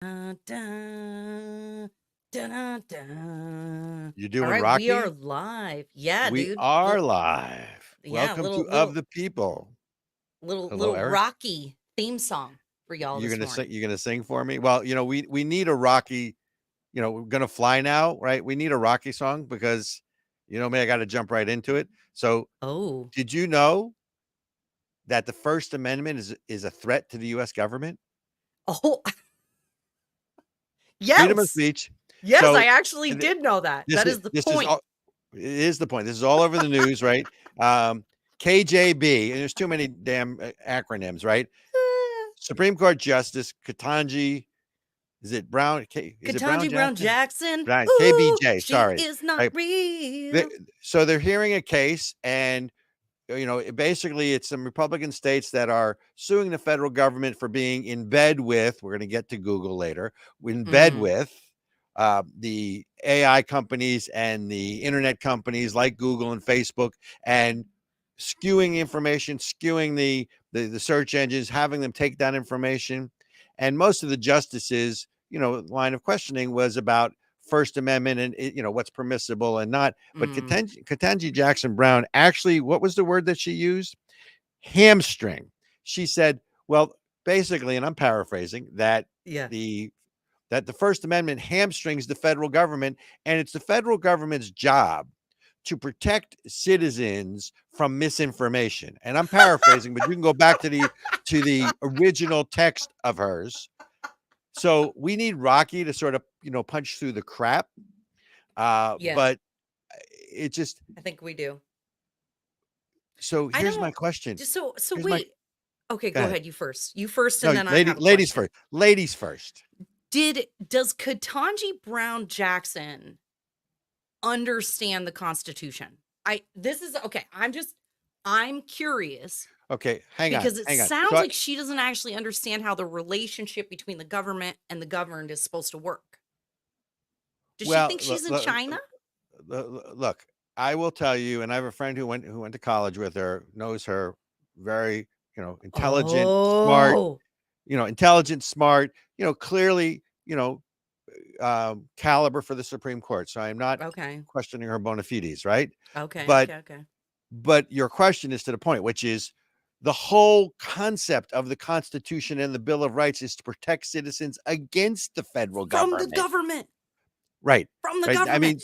Dun, dun, dun, dun, dun. You All doing right, we are Rocky? live. Yeah, We dude. are live. Yeah, Welcome to Of little the People. little Hello, little Eric. Rocky theme song for y'all You're this gonna sing. morning. You're gonna sing for me. Well, we need a Rocky. We're gonna fly now, right? We need a Rocky song because, me. I got to jump right into it. So, Oh, did you know that the First Amendment is a threat to the U.S. government? oh, Freedom of yes, speech. yes. I So, actually th- did know that. this That is is the this is point. all. It is the point. This is all over the news, right? Um, KJB, and there's too many damn acronyms, right? Supreme Court Justice Ketanji, is it Brown? Is it Brown Ketanji Brown Jackson? Jackson. Brown, Ooh, KBJ. she Sorry. is not Right. real. So they're hearing a case, and basically, it's some Republican states that are suing the federal government for being in bed with. We're going to get to Google later. In bed Mm, with the AI companies and the internet companies like Google and Facebook, and skewing information, skewing the search engines, having them take that information. And most of the justices, line of questioning was about First Amendment and what's permissible and not. But mm, Ketanji Jackson Brown actually, what was the word that she used? Hamstring. She said, well, basically, and I'm paraphrasing, yeah. the that the First Amendment hamstrings the federal government, and it's the federal government's job to protect citizens from misinformation. And I'm paraphrasing, but you can go back to the original text of hers. So we need Rocky to sort of punch through the crap. Yeah, But it just I think we do. so I here's my don't. question. So Here's my wait. Okay, Go go ahead. ahead. You first. You first, No, and then I have a ladies question. first. Ladies first. Does Ketanji Brown Jackson understand the Constitution? This is okay. I'm curious Okay, hang on, because it hang on. sounds like she doesn't actually understand how the relationship between the government and the governed is supposed to work. Does she Well, think she's in China? look, I will tell you, and I have a friend who went to college with her, knows her, very, intelligent, smart, Oh, smart, clearly, caliber for the Supreme Court. So I'm not okay. questioning her bona fides, right? Okay, But okay, okay. but your question is to the point, which is the whole concept of the Constitution and the Bill of Rights is to protect citizens against the federal From the government. government. Right. From the Right. I government.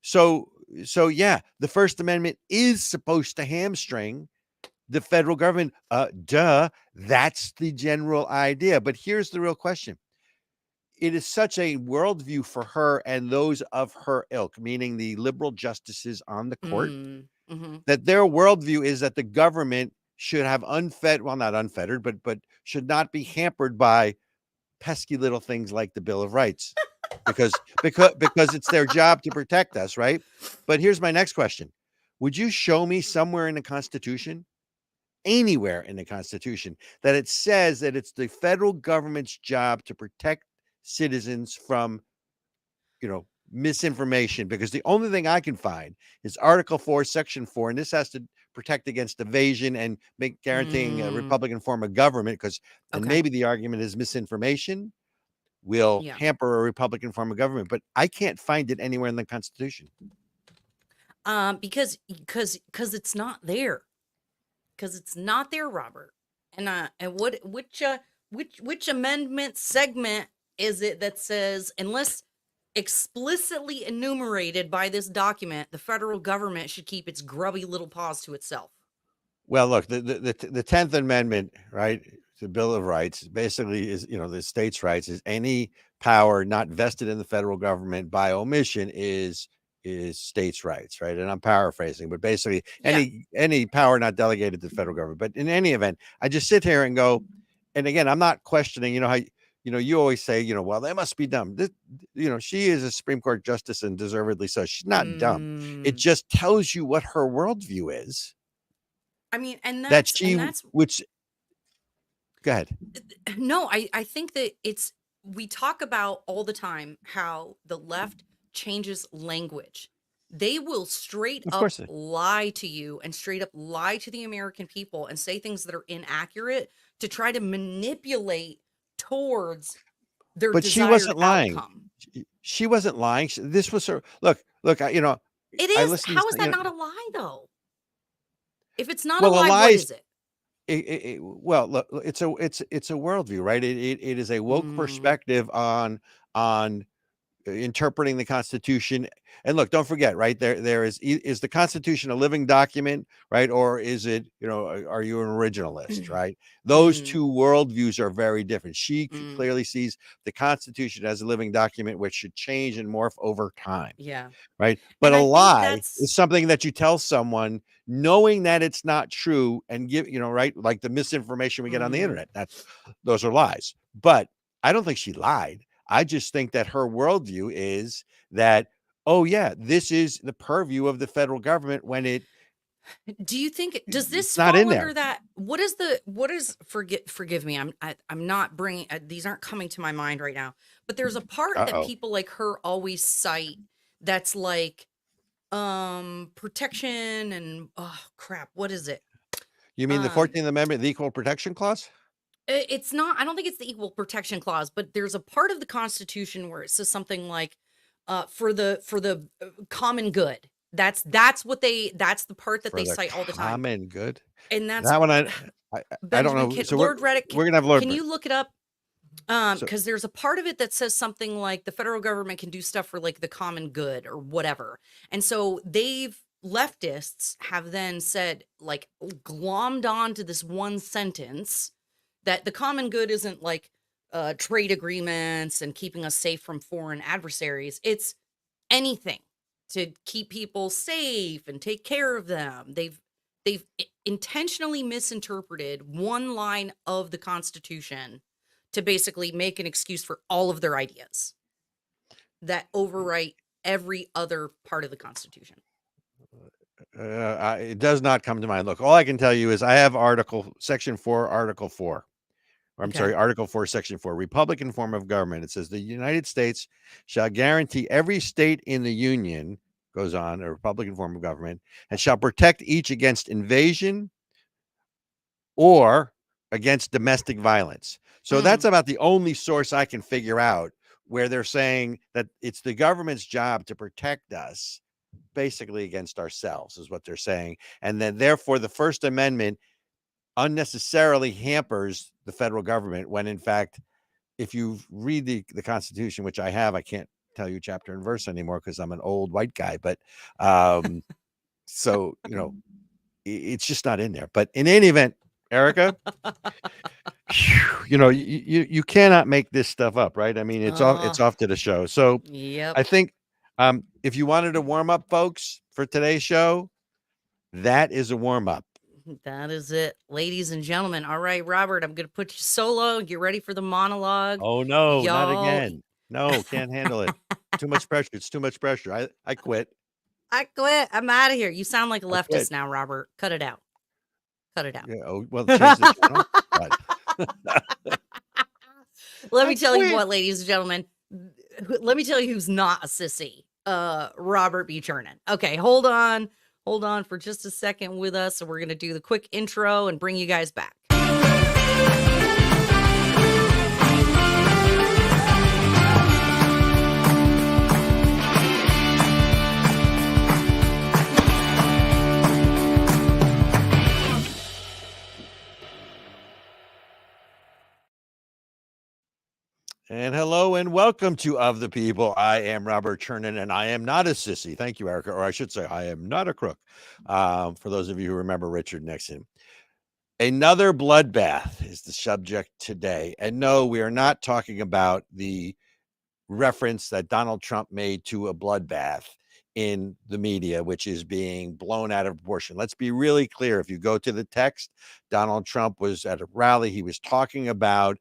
mean, so yeah, the First Amendment is supposed to hamstring the federal government. Duh. That's the general idea. But here's the real question. It is such a worldview for her and those of her ilk, meaning the liberal justices on the court, Mm, mhm. that their worldview is that the government should have not unfettered, but should not be hampered by pesky little things like the Bill of Rights, because it's their job to protect us, right? But here's my next question: would you show me somewhere in the Constitution, anywhere in the Constitution, that it says that it's the federal government's job to protect citizens from misinformation? Because the only thing I can find is Article 4, Section 4, and this has to protect against evasion and make guaranteeing a Mm, Republican form of government. Because, and okay. maybe the argument is misinformation will Yeah. hamper a Republican form of government, but I can't find it anywhere in the Constitution. Because it's not there. Because it's not there, Robert. And which amendment segment is it that says unless explicitly enumerated by this document, the federal government should keep its grubby little paws to itself? Well, look, the 10th Amendment, right? The Bill of Rights basically is, the states' rights is any power not vested in the federal government by omission is states' rights, right? And I'm paraphrasing, but basically Yeah. any power not delegated to the federal government. But in any event, I just sit here and go, and again, I'm not questioning, how you always say, well, they must be dumb. She is a Supreme Court justice and deservedly so. She's not dumb. It Mm, just tells you what her worldview is. I mean, and That that's she and that's which Go ahead. no, I think that we talk about all the time how the left changes language. They will straight Of up course. lie to you and straight up lie to the American people and say things that are inaccurate to try to manipulate towards their But she desired wasn't lying. outcome. She wasn't lying. This was her. Look. It I is. listened How is to that not a lie, though? If it's not a well, a lie, lie what is is it? well, look, it's a worldview, right? It is a woke Mm, perspective on interpreting the Constitution. And look, don't forget, right? There is the Constitution a living document, right? Or is it, are you an originalist, right? Those mm, two worldviews are very different. She mm. clearly sees the Constitution as a living document, which should change and morph over time, Yeah. right? But And a I think lie is that's something that you tell someone knowing that it's not true and give, right? Like the misinformation we get on the mhm. internet. Those are lies. But I don't think she lied. I just think that her worldview is that, oh yeah, this is the purview of the federal government when Do you think does it's this not fall in there. under that? What is forgive me. I'm not bringing these aren't coming to my mind right now. But there's a part that Uh-oh. people like her always cite that's like protection and oh crap, what is it? You mean the Um 14th Amendment, the Equal Protection Clause? it's not, I don't think it's the equal protection clause, but there's a part of the Constitution where it says something like for the common good. That's the part that For they the cite all the time. common good. And that's That one I don't Benjamin know. Kid So Lord Redic. we're gonna have Lord. Can you look it up? So Because there's a part of it that says something like the federal government can do stuff for like the common good or whatever. And so leftists have then said, like, glommed on to this one sentence that the common good isn't like trade agreements and keeping us safe from foreign adversaries. It's anything to keep people safe and take care of them. They've intentionally misinterpreted one line of the Constitution to basically make an excuse for all of their ideas that overwrite every other part of the Constitution. it does not come to mind. Look, all I can tell you is I have Section 4, Article 4. Or I'm Okay. sorry, Article 4, Section 4, Republican form of government. It says the United States shall guarantee every state in the Union, goes on, a Republican form of government, and shall protect each against invasion or against domestic violence. So that's Mm, about the only source I can figure out where they're saying that it's the government's job to protect us basically against ourselves, is what they're saying. And then therefore the First Amendment unnecessarily hampers the federal government when in fact, if you read the Constitution, which I have, I can't tell you chapter and verse anymore because I'm an old white guy, but so it's just not in there. But in any event, Ericka, you cannot make this stuff up, right? I mean, uh, it's off to the show. So yep. I think if you wanted to warm up, folks, for today's show, that is a warm up. That is it, ladies and gentlemen. All right, Robert, I'm going to put you solo. Get ready for the monologue. Oh no, not Y'all, again. No, can't handle it. Too much pressure. It's too much pressure. I quit. I quit. I'm out of here. You sound like a I quit. leftist now, Robert. Cut it out. Cut it out. Yeah. Oh, well, change the channel. What? Let me I tell you quit. what, ladies and gentlemen. Let me tell you who's not a sissy. Robert B. Chernin. Okay, hold on. Hold on for just a second with us. So we're gonna do the quick intro and bring you guys back. And hello and welcome to Of the People. I am Robert Chernin, and I am not a sissy. Thank you, Ericka. Or I should say, I am not a crook. For those of you who remember Richard Nixon. Another bloodbath is the subject today. And no, we are not talking about the reference that Donald Trump made to a bloodbath in the media, which is being blown out of proportion. Let's be really clear. If you go to the text, Donald Trump was at a rally. He was talking about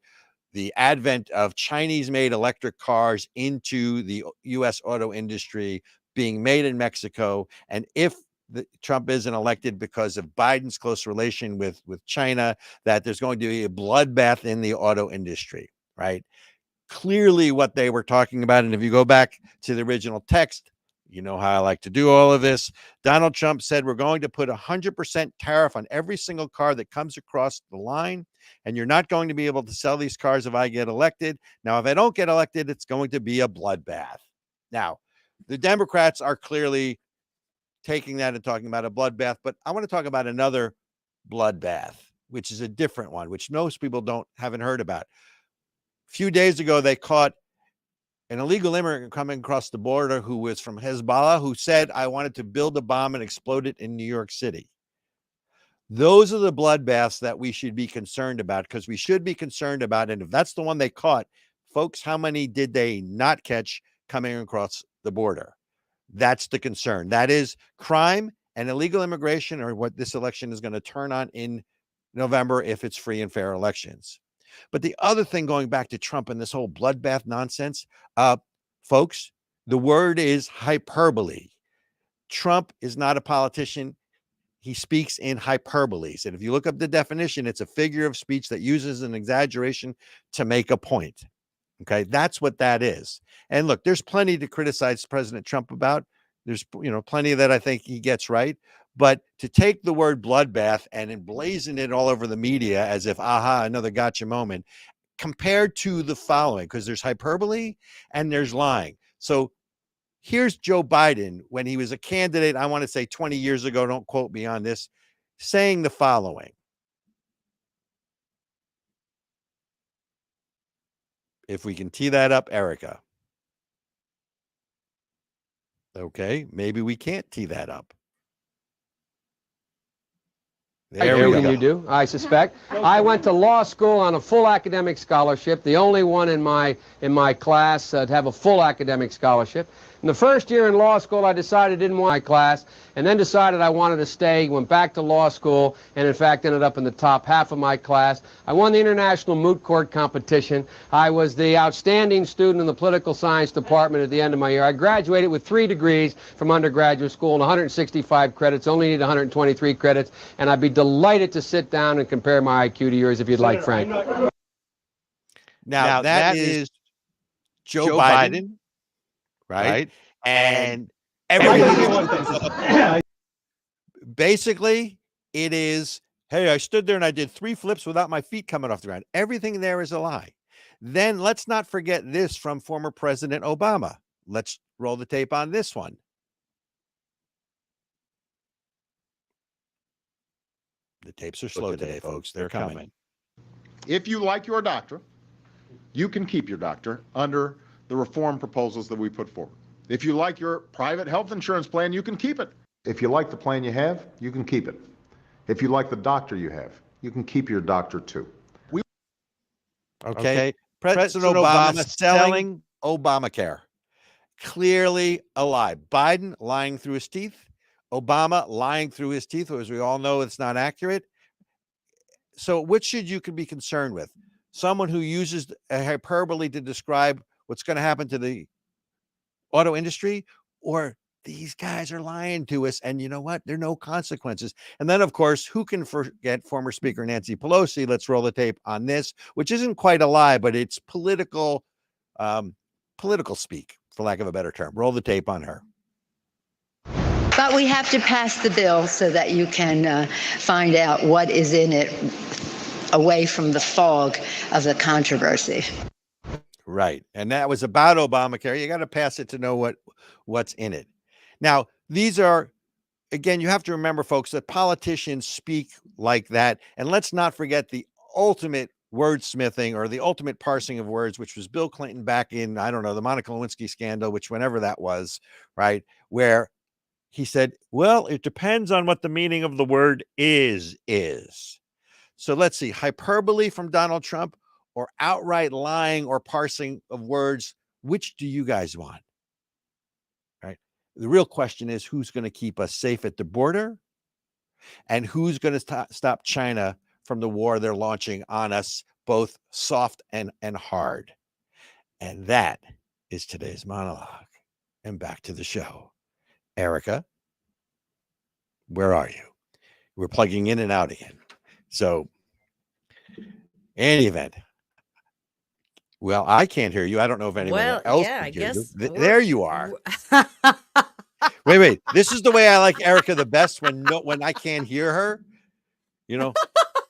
the advent of Chinese-made electric cars into the U.S. auto industry being made in Mexico. And if Trump isn't elected because of Biden's close relation with China, that there's going to be a bloodbath in the auto industry, right? Clearly what they were talking about. And if you go back to the original text, You know how I like to do all of this. Donald Trump said we're going to put 100% tariff on every single car that comes across the line, and you're not going to be able to sell these cars if I get elected. Now, if I don't get elected, it's going to be a bloodbath. Now, the Democrats are clearly taking that and talking about a bloodbath, but I want to talk about another bloodbath, which is a different one, which most people haven't heard about. A few days ago, they caught an illegal immigrant coming across the border who was from Hezbollah, who said, I wanted to build a bomb and explode it in New York City. Those are the bloodbaths that we should be concerned about, because we should be concerned about, and if that's the one they caught, folks, how many did they not catch coming across the border? That's the concern. That is crime and illegal immigration, or what this election is going to turn on in November if it's free and fair elections. But the other thing, going back to Trump and this whole bloodbath nonsense, folks, the word is hyperbole. Trump is not a politician. He speaks in hyperboles. And if you look up the definition, it's a figure of speech that uses an exaggeration to make a point. Okay, that's what that is. And look, there's plenty to criticize President Trump about. There's, plenty that I think he gets right. But to take the word bloodbath and emblazon it all over the media as if, aha, another gotcha moment, compared to the following, because there's hyperbole and there's lying. So here's Joe Biden when he was a candidate, I want to say 20 years ago, don't quote me on this, saying the following. If we can tee that up, Ericka. Okay, maybe we can't tee that up. There we go. You do, I suspect. I went to law school on a full academic scholarship, the only one in my class to have a full academic scholarship. In the first year in law school, I decided I didn't want my class, and then decided I wanted to stay, went back to law school, and in fact ended up in the top half of my class. I won the International Moot Court competition. I was the outstanding student in the political science department at the end of my year. I graduated with 3 degrees from undergraduate school and 165 credits, only need 123 credits, and I'd be delighted to sit down and compare my IQ to yours if you'd like, Frank. Now that is Joe Biden. Right? And everything basically it is, hey, I stood there and I did 3 flips without my feet coming off the ground. Everything there is a lie. Then let's not forget this from former President Obama. Let's roll the tape on this one. The tapes are slow today, folks. They're coming. If you like your doctor, you can keep your doctor under the reform proposals that we put forward. If you like your private health insurance plan, you can keep it. If you like the plan you have, you can keep it. If you like the doctor you have, you can keep your doctor too. Okay. President Obama selling Obamacare. Clearly a lie. Biden lying through his teeth. Obama lying through his teeth. As we all know, it's not accurate. So which should you be concerned with? Someone who uses a hyperbole to describe what's going to happen to the auto industry, or these guys are lying to us, and you know what? There are no consequences. And then, of course, who can forget former Speaker Nancy Pelosi? Let's roll the tape on this, which isn't quite a lie, but it's political speak, for lack of a better term. Roll the tape on her. But we have to pass the bill so that you can find out what is in it away from the fog of the controversy. Right. And that was about Obamacare. You got to pass it to know what's in it. Now, these are, again, you have to remember, folks, that politicians speak like that. And let's not forget the ultimate wordsmithing, or the ultimate parsing of words, which was Bill Clinton back in, I don't know, the Monica Lewinsky scandal, which whenever that was, right, where he said, well, it depends on what the meaning of the word is. So let's see, hyperbole from Donald Trump, or outright lying or parsing of words. Which do you guys want? Right. The real question is, who's going to keep us safe at the border, and who's going to stop China from the war they're launching on us, both soft and hard. And that is today's monologue. And back to the show. Ericka, where are you? We're plugging in and out again. So, in any event, well, I can't hear you. I don't know if anyone else can hear you. There you are. Wait. This is the way I like Ericka the best when I can't hear her. You know,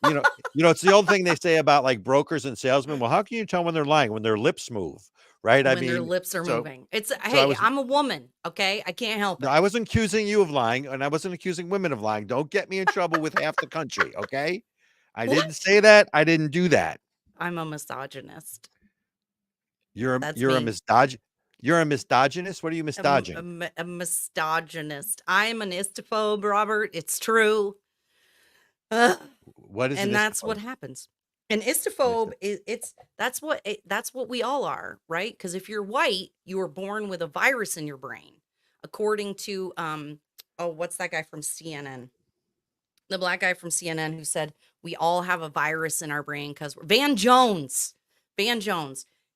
it's the old thing they say about like brokers and salesmen. Well, how can you tell when they're lying? When their lips move, right? When their lips are moving. Hey, I'm a woman, okay? I can't help it. No, I wasn't accusing you of lying, and I wasn't accusing women of lying. Don't get me in trouble with half the country, okay? I didn't say that. I didn't do that. I'm a misogynist. You're That's a me. You're a misogynist. What are you misogynist? A misogynist. I am an istophobe, Robert. It's true. What is And an that's istophobe? what happens. An istophobe is that's what we all are, right? Because if you're white, you were born with a virus in your brain, according to what's that guy from CNN? The black guy from CNN who said we all have a virus in our brain because Van Jones.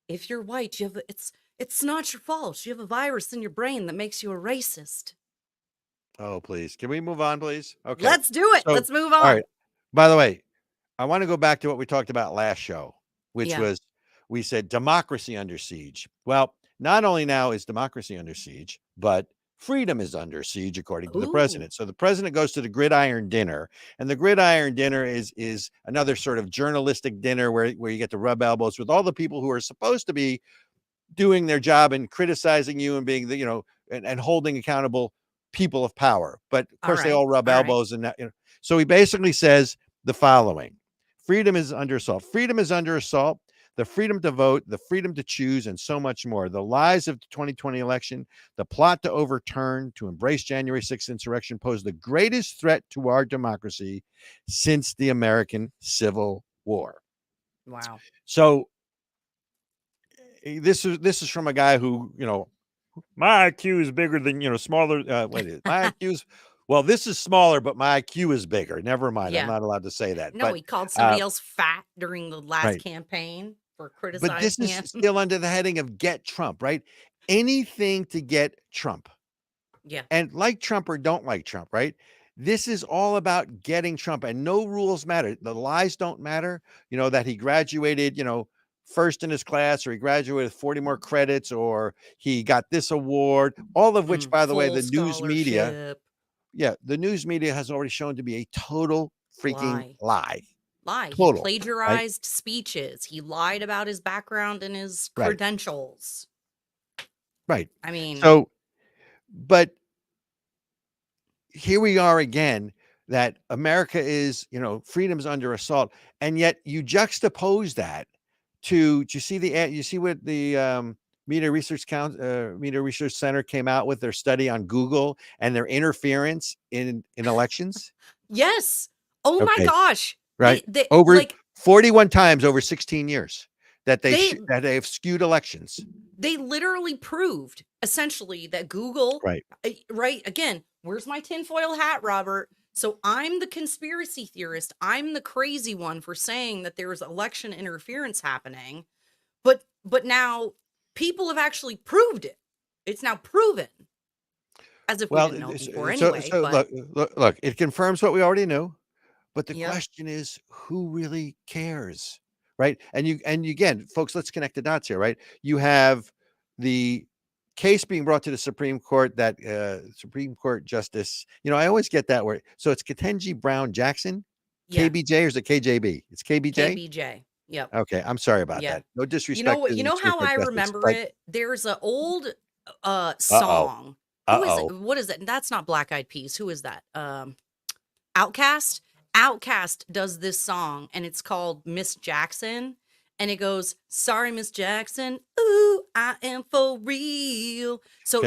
If you're white, it's not your fault. You have a virus in your brain that makes you a racist. Oh, please. Can we move on, please? Okay. Let's do it. So, Let's move on. All right. By the way, I want to go back to what we talked about last show, which was we said democracy under siege. Well, not only now is democracy under siege, but freedom is under siege, according to the president. So the president goes to the gridiron dinner, and the gridiron dinner is another sort of journalistic dinner where you get to rub elbows with all the people who are supposed to be doing their job and criticizing you and being the, and holding accountable people of power. But of course, they all rub elbows and that, So he basically says the following: freedom is under assault. Freedom is under assault. The freedom to vote, the freedom to choose, and so much more. The lies of the 2020 election, the plot to overturn, to embrace January 6th insurrection pose the greatest threat to our democracy since the American Civil War. Wow. So this is from a guy who, my IQ is bigger than, smaller. My IQ is, well, this is smaller, but my IQ is bigger. Never mind. Yeah. I'm not allowed to say that. No, but, he called somebody else fat during the last right. campaign for criticizing But this is him. still under the heading of get Trump, right? Anything to get Trump. Yeah. And like Trump or don't like Trump, right? This is all about getting Trump, and no rules matter. The lies don't matter. That he graduated, first in his class, or he graduated with 40 more credits, or he got this award, all of which, by the way, the news media, the news media has already shown to be a total freaking lie. Total, he plagiarized speeches. He lied about his background and his credentials. Right. I mean, but here we are again, that America is, freedom's under assault. And yet you juxtapose that to, you see what the Media Research Center came out with, their study on Google and their interference in elections? Yes. Oh my gosh. Right. They, over 41 times over 16 years that they have skewed elections. They literally proved essentially that Google, right. Again, where's my tinfoil hat, Robert? So I'm the conspiracy theorist. I'm the crazy one for saying that there's election interference happening. But now people have actually proved it. It's now proven. As if we didn't know before anyway. So look, it confirms what we already knew. But the question is, who really cares, right? And again, folks, let's connect the dots here, right? You have the case being brought to the Supreme Court that Supreme Court Justice, I always get that word. So it's Ketanji Brown Jackson, KBJ, or is it KJB? It's KBJ? KBJ. Yep. Okay, I'm sorry about that. No disrespect. You know how I remember it? There's an old song. Who is it? What is it? That's not Black Eyed Peas. Who is that? Outkast. Outkast does this song, and it's called Miss Jackson, and it goes, "Sorry, Miss Jackson, ooh, I am for real." So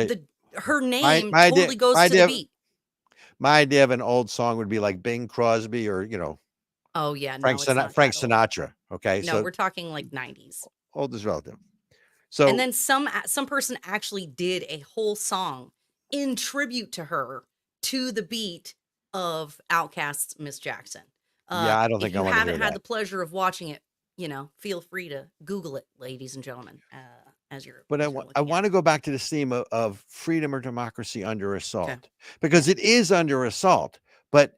her name totally goes to the beat. My idea of an old song would be like Bing Crosby, or oh yeah, Frank Sinatra. Okay, no, we're talking like 90s. Old is relative. So, and then some person actually did a whole song in tribute to her to the beat of Outkast's Miss Jackson. I don't think I want to hear that. If you haven't had the pleasure of watching it, feel free to Google it, ladies and gentlemen. But I want to go back to this theme of freedom or democracy under assault, because it is under assault. But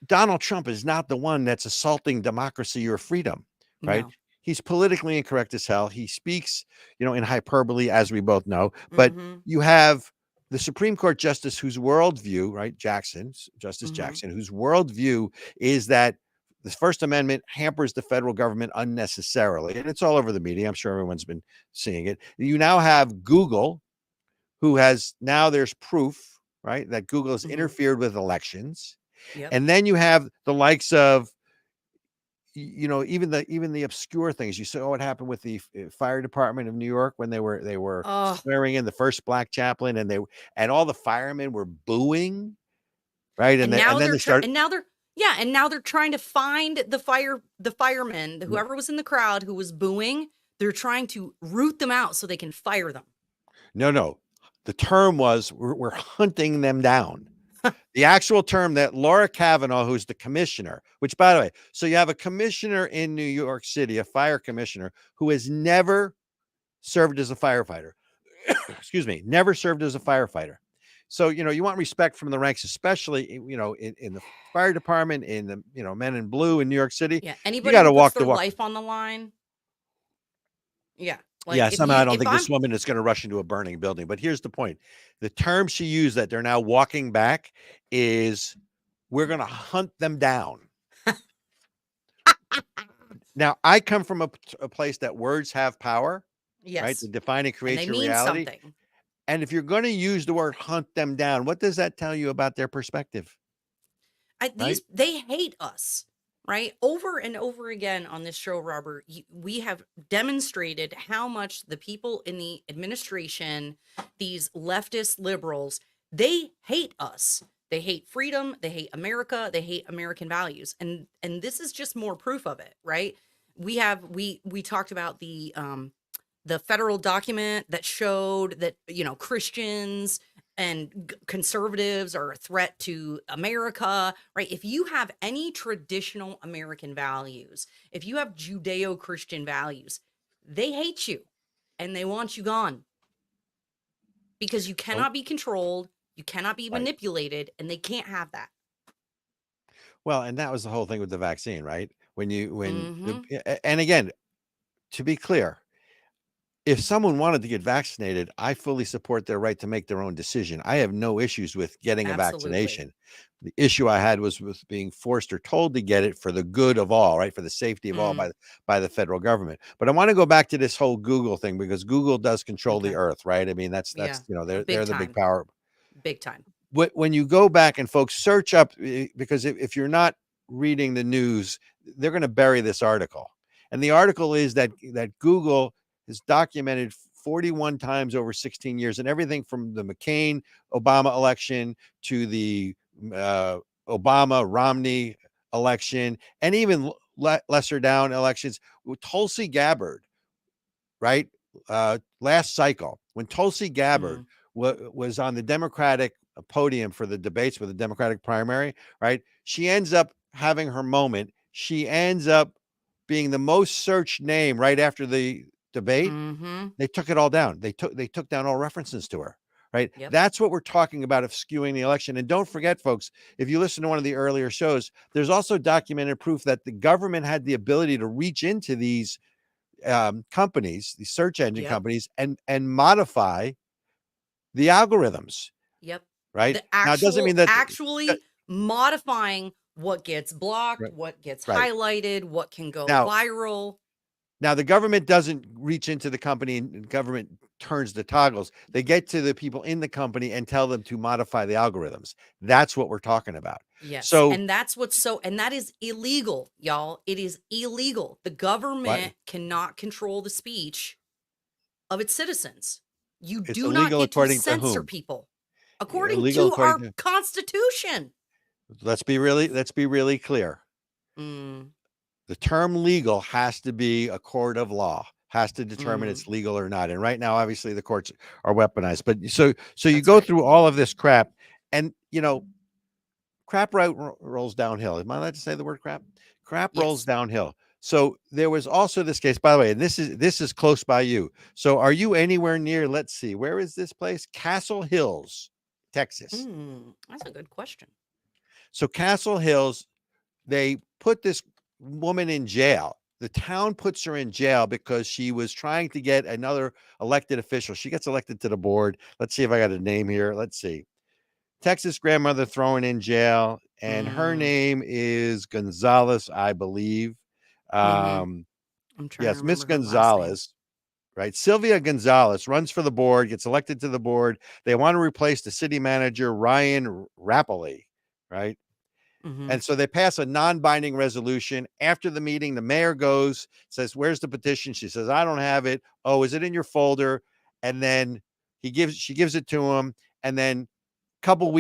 Donald Trump is not the one that's assaulting democracy or freedom, right? No. He's politically incorrect as hell. He speaks, in hyperbole, as we both know. But you have the Supreme Court justice whose worldview, right, Justice Mhm. Jackson, whose worldview is that the First Amendment hampers the federal government unnecessarily, and it's all over the media. I'm sure everyone's been seeing it. You now have Google, who has now there's proof, right, that Google has Mhm. interfered with elections, Yep. and then you have the likes of, you know, even the obscure things. You saw what happened with the fire department of New York when they were Oh, swearing in the first black chaplain, and all the firemen were booing, right? and And now then they're they start. and now they're and now they're trying to find the firemen, whoever was in the crowd who was booing. They're trying to root them out so they can fire them. No. The term was we're hunting them down. The actual term that Laura Kavanaugh, who's the commissioner, which, by the way, so you have a commissioner in New York City, a fire commissioner, who has never served as a firefighter. Excuse me, never served as a firefighter. So, you know, you want respect from the ranks, especially, you know, in the fire department, in the, you know, men in blue in New York City. Yeah, You anybody got to who puts walk the their walk. life on the line. Yeah, like Yeah, somehow I don't if think I'm this woman is going to rush into a burning building. But here's the point. The term she used that they're now walking back is we're going to hunt them down. Now, I come from a place that words have power, right? yes, To define and and create they your mean reality. something. And if you're going to use the word hunt them down, what does that tell you about their perspective? Right? They hate us, right? Over and over again on this show, Robert, we have demonstrated how much the people in the administration, these leftist liberals, they hate us. They hate freedom, they hate America, they hate American values. And this is just more proof of it, right? We talked about the federal document that showed that, you know, Christians and conservatives are a threat to America, right? If you have any traditional American values, if you have Judeo-Christian values, they hate you and they want you gone because you So, cannot be controlled, you cannot be right. manipulated, and they can't have that. Well, and that was the whole thing with the vaccine, right? Mhm. And again, to be clear, if someone wanted to get vaccinated, I fully support their right to make their own decision. I have no issues with getting a Absolutely. vaccination. The issue I had was with being forced or told to get it for the good of all, right? For the safety of all by the federal government. But I want to go back to this whole Google thing because Google does control the Okay. earth, right? I mean, that's Yeah. you know, Big they're the big time. power. Big time. When you go back and folks search up, because if you're not reading the news, they're going to bury this article. And the article is that Google is documented 41 times over 16 years, and everything from the McCain Obama election to the Obama Romney election, and even lesser down elections with Tulsi Gabbard, right? Last cycle, when Tulsi Gabbard was on the Democratic podium for the debates with the Democratic primary, right? She ends up having her moment. She ends up being the most searched name right after the debate. Mhm. They took it all down. They took down all references to her, right? Yep. That's what we're talking about of skewing the election. And don't forget, folks, if you listen to one of the earlier shows, there's also documented proof that the government had the ability to reach into these companies, these search engine Yep. companies, and modify the algorithms, Yep. right? The Now, it doesn't mean that actually modifying what gets blocked, right, what gets right. highlighted, what can go Now, viral. Now, the government doesn't reach into the company and government turns the toggles. They get to the people in the company and tell them to modify the algorithms. That's what we're talking about. Yes. So, And that's and that is illegal, y'all. It is illegal. The government cannot control the speech of its citizens. You it's do not illegal get to according to censor whom? people according Illegal to our according to. Constitution. Let's be really clear. Mm, The term legal has to be a court of law, has to determine it's legal or not. And right now, obviously, the courts are weaponized. But so you That's go right. through all of this crap, and you know, crap rolls downhill. Am I allowed to say the word crap? Crap rolls Yes. downhill. So there was also this case, by the way, and this is close by you. So are you anywhere near? Let's see, where is this place? Castle Hills, Texas. That's a good question. So Castle Hills, they put this woman in jail, the town puts her in jail because she was trying to get another elected official. She gets elected to the board. Let's see if I got a name here. Let's see. Texas grandmother thrown in jail, and her name is Gonzalez, I believe. I'm trying to Yes, Miss remember her last name. Gonzalez, right? Sylvia Gonzalez runs for the board, gets elected to the board. They want to replace the city manager, Ryan Rappley, right? And so they pass a non-binding resolution. After the meeting, the mayor goes, says, "Where's the petition?" She says, "I don't have it." "Oh, is it in your folder?" And then she gives it to him. And then a couple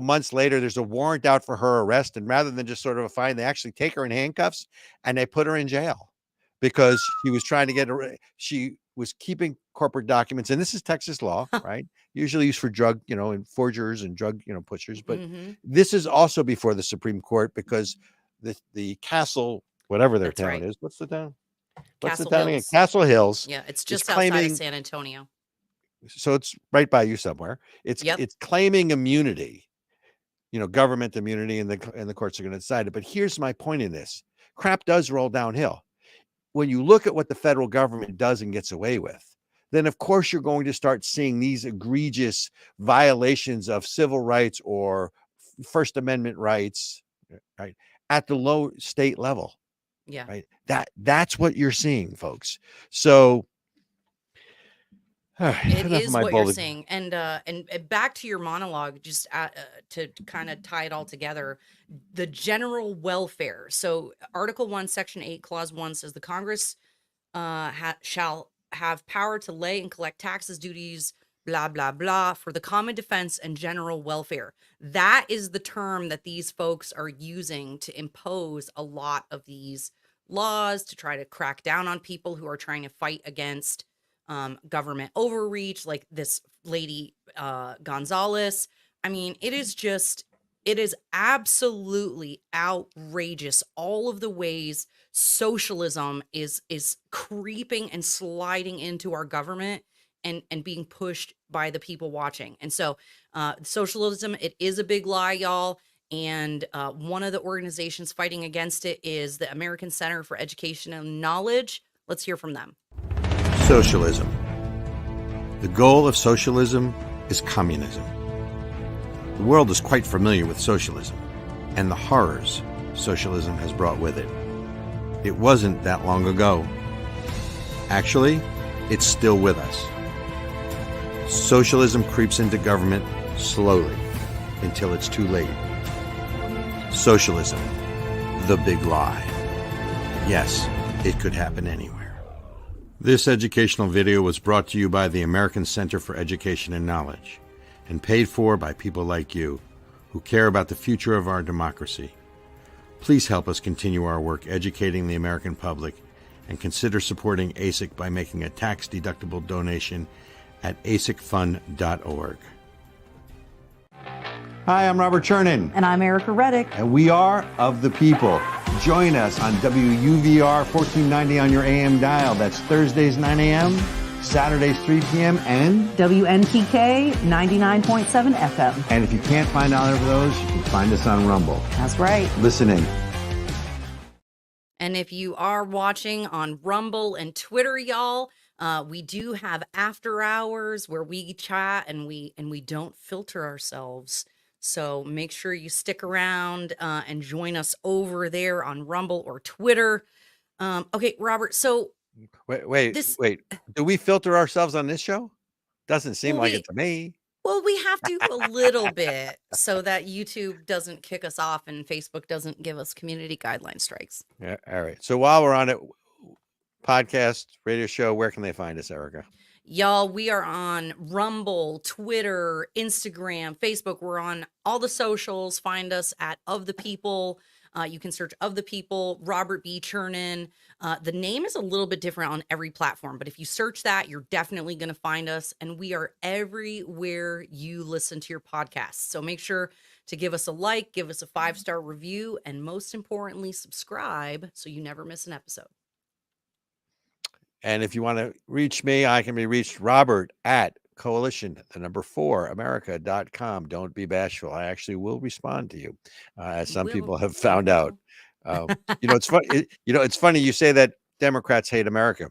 months later, there's a warrant out for her arrest. And rather than just sort of a fine, they actually take her in handcuffs and they put her in jail because she was trying to she was keeping corporate documents. And this is Texas law, right? Usually used for drug, and forgers and drug, pushers. But this is also before the Supreme Court because the Castle, whatever their town is. What's the town? What's the town again? Castle Hills. Yeah, it's just outside of San Antonio. So it's right by you somewhere. It's claiming immunity, government immunity, and the courts are going to decide it. But here's my point in this: crap does roll downhill. When you look at what the federal government does and gets away with, then of course you're going to start seeing these egregious violations of civil rights or First Amendment rights, right, at the low state level. Yeah. Right. That's what you're seeing, folks. So it is what you're saying. And back to your monologue, just to kind of tie it all together, the general welfare. So Article 1, Section 8, Clause 1 says the Congress shall have power to lay and collect taxes, duties, blah, blah, blah, for the common defense and general welfare. That is the term that these folks are using to impose a lot of these laws, to try to crack down on people who are trying to fight against government overreach, like this lady Gonzalez. I mean, it is absolutely outrageous all of the ways socialism is creeping and sliding into our government and being pushed by the people watching. And so socialism, it is a big lie, y'all. And one of the organizations fighting against it is the American Center for Education and Knowledge. Let's hear from them. Socialism. The goal of socialism is communism. The world is quite familiar with socialism and the horrors socialism has brought with it. It wasn't that long ago. Actually, it's still with us. Socialism creeps into government slowly until it's too late. Socialism, the big lie. Yes, it could happen anywhere. This educational video was brought to you by the American Center for Education and Knowledge and paid for by people like you who care about the future of our democracy. Please help us continue our work educating the American public and consider supporting ASIC by making a tax-deductible donation at asicfund.org. Hi, I'm Robert Chernin. And I'm Ericka Redic. And we are Of the People. Join us on WUVR 1490 on your AM dial. That's Thursdays 9 a.m., Saturdays 3 p.m., and WNTK 99.7 FM. And if you can't find either of those, you can find us on Rumble. That's right. Listen in. And if you are watching on Rumble and Twitter, y'all, we do have after hours where we chat and we don't filter ourselves. So make sure you stick around and join us over there on Rumble or Twitter. Okay, Robert. So wait. Do we filter ourselves on this show? Doesn't seem like it to me. Well, we have to a little bit so that YouTube doesn't kick us off and Facebook doesn't give us community guideline strikes. Yeah. All right. So while we're on it, podcast, radio show, where can they find us, Ericka? Y'all, we are on Rumble, Twitter, Instagram, Facebook. We're on all the socials. Find us at Of the People. You can search Of the People, Robert B. Chernin. The name is a little bit different on every platform, but if you search that, you're definitely going to find us. And we are everywhere you listen to your podcasts. So make sure to give us a like, give us a 5-star review, and most importantly, subscribe so you never miss an episode. And if you want to reach me, I can be reached, Robert at coalition4america.com. Don't be bashful. I actually will respond to you, as some people have found out. It's funny. It's funny you say that Democrats hate America.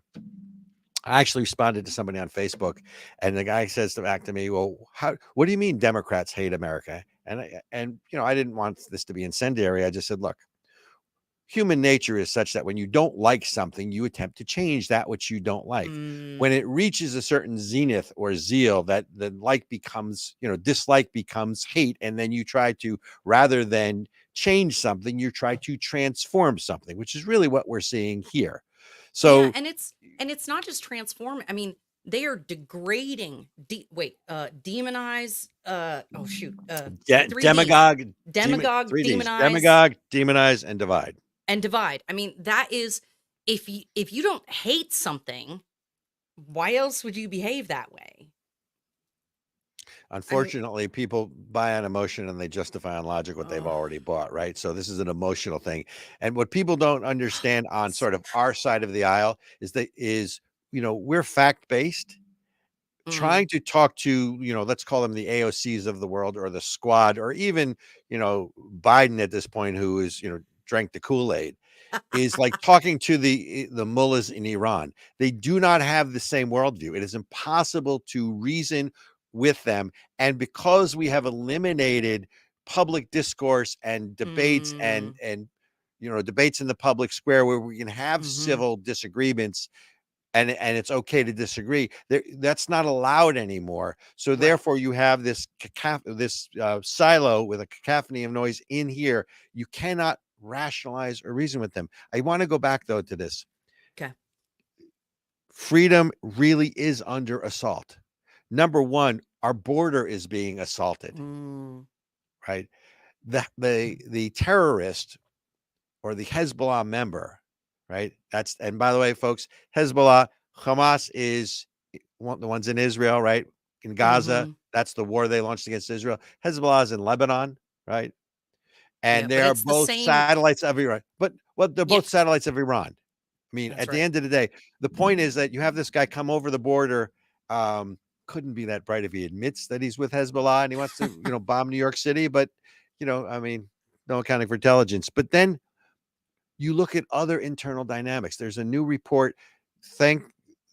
I actually responded to somebody on Facebook, and the guy says back to me, "Well, what do you mean Democrats hate America?" And I didn't want this to be incendiary. I just said, "Look, human nature is such that when you don't like something, you attempt to change that which you don't like. When it reaches a certain zenith or zeal, that the dislike becomes hate, and then you try to, rather than change something, you try to transform something, which is really what we're seeing here. So, yeah, and it's not just transform. I mean, they are degrading. Demonize. Oh shoot. 3Ds. demagogue, Demagogue, 3Ds, demonize, demagogue, demonize, and divide. I mean, that is, if you don't hate something, why else would you behave that way? Unfortunately, people buy on emotion and they justify on logic what they've already bought, right? So this is an emotional thing. And what people don't understand on sort of our side of the aisle is we're fact-based. Trying to talk to, let's call them the AOCs of the world, or the squad, or even, Biden at this point, who is, drank the Kool-Aid, is like talking to the mullahs in Iran. They do not have the same worldview. It is impossible to reason with them. And because we have eliminated public discourse and debates and debates in the public square where we can have civil disagreements, and it's okay to disagree, that's not allowed anymore. So therefore you have this silo with a cacophony of noise in here. You cannot rationalize or reason with them. I want to go back though to this. Okay. Freedom really is under assault. Number one, our border is being assaulted, right? The terrorist or the Hezbollah member, right? And by the way, folks, Hezbollah, Hamas is the ones in Israel, right? In Gaza, that's the war they launched against Israel. Hezbollah is in Lebanon, right? And they are both satellites of Iran. But they're both satellites of Iran. I mean, at the end of the day, the point is that you have this guy come over the border. Couldn't be that bright if he admits that he's with Hezbollah and he wants to, bomb New York City. But, I mean, no accounting for intelligence. But then you look at other internal dynamics. There's a new report, thank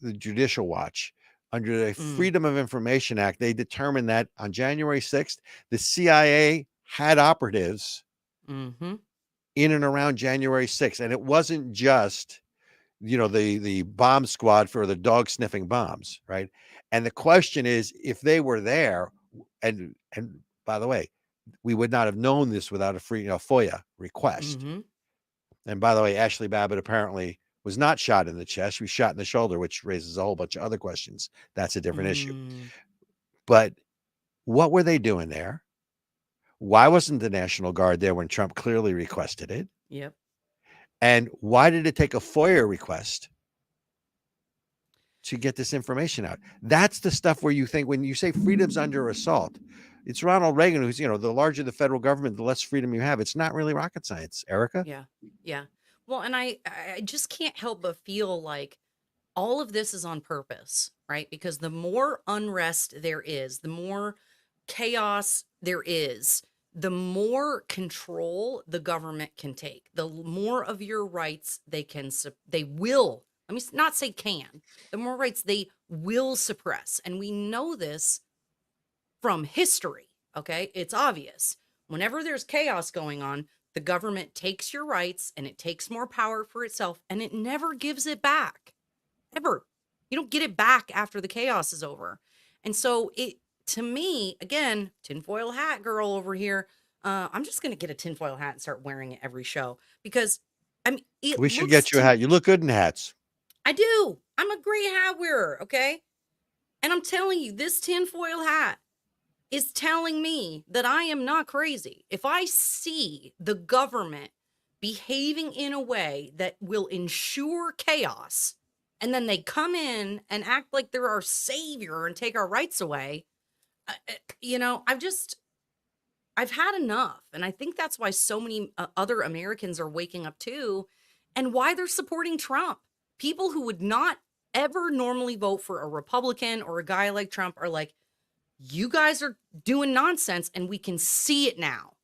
the Judicial Watch, under the Freedom of Information Act. They determined that on January 6th, the CIA had operatives in and around January 6th. And it wasn't just, the bomb squad for the dog sniffing bombs, right? And the question is, if they were there, and by the way, we would not have known this without a free, FOIA request. And by the way, Ashley Babbitt apparently was not shot in the chest. She was shot in the shoulder, which raises a whole bunch of other questions. That's a different issue. But what were they doing there? Why wasn't the National Guard there when Trump clearly requested it? Yep. And why did it take a FOIA request to get this information out? That's the stuff where you think, when you say freedom's under assault, it's Ronald Reagan who's, the larger the federal government, the less freedom you have. It's not really rocket science, Ericka. Yeah. Well, and I just can't help but feel like all of this is on purpose, right? Because the more unrest there is, the more chaos there is, the more control the government can take, the more of your rights they will, let me not say can, the more rights they will suppress. And we know this from history, okay? It's obvious. Whenever there's chaos going on, the government takes your rights and it takes more power for itself, and it never gives it back. Ever. You don't get it back after the chaos is over. And so to me, again, tinfoil hat girl over here, I'm just going to get a tinfoil hat and start wearing it every show, because we should get you a hat. You look good in hats. I do. I'm a great hat wearer. Okay. And I'm telling you, this tinfoil hat is telling me that I am not crazy. If I see the government behaving in a way that will ensure chaos, and then they come in and act like they're our savior and take our rights away, I've had enough. And I think that's why so many other Americans are waking up too, and why they're supporting Trump. People who would not ever normally vote for a Republican or a guy like Trump are like, you guys are doing nonsense, and we can see it now.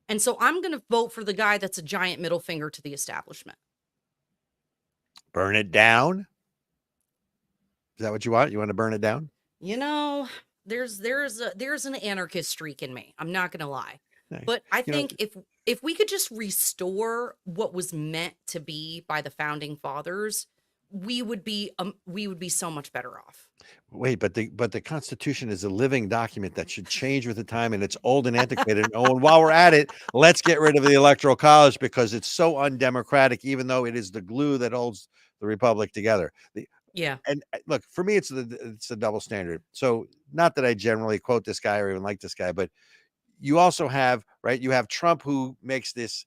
And so I'm going to vote for the guy that's a giant middle finger to the establishment. Burn it down? Is that what you want? You want to burn it down? You know, there's an anarchist streak in me. I'm not going to lie. But I You know, think if we could just restore what was meant to be by the founding fathers, we would be so much better off. wait, but the Constitution is a living document that should change with the time, and it's old and antiquated. Oh, and while we're at it, let's get rid of the Electoral College because it's so undemocratic, even though it is the glue that holds the republic together. Yeah. And look, for me, it's a double standard. So not that I generally quote this guy or even like this guy, but you also have, right, you have Trump who makes this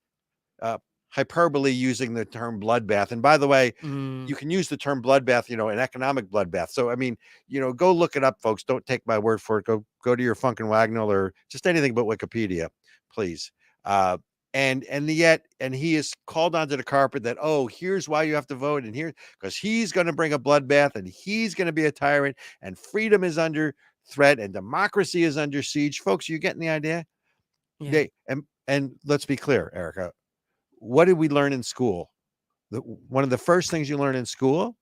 hyperbole using the term bloodbath. And by the way, you can use the term bloodbath, an economic bloodbath. So, I mean, go look it up, folks. Don't take my word for it. Go to your Funkin' Wagnall or just anything but Wikipedia, please. And he is called onto the carpet that, oh, here's why you have to vote. And here, because he's going to bring a bloodbath and he's going to be a tyrant and freedom is under threat and democracy is under siege. Folks, you getting the idea? Yeah. And let's be clear, Ericka, what did we learn in school? One of the first things you learn in school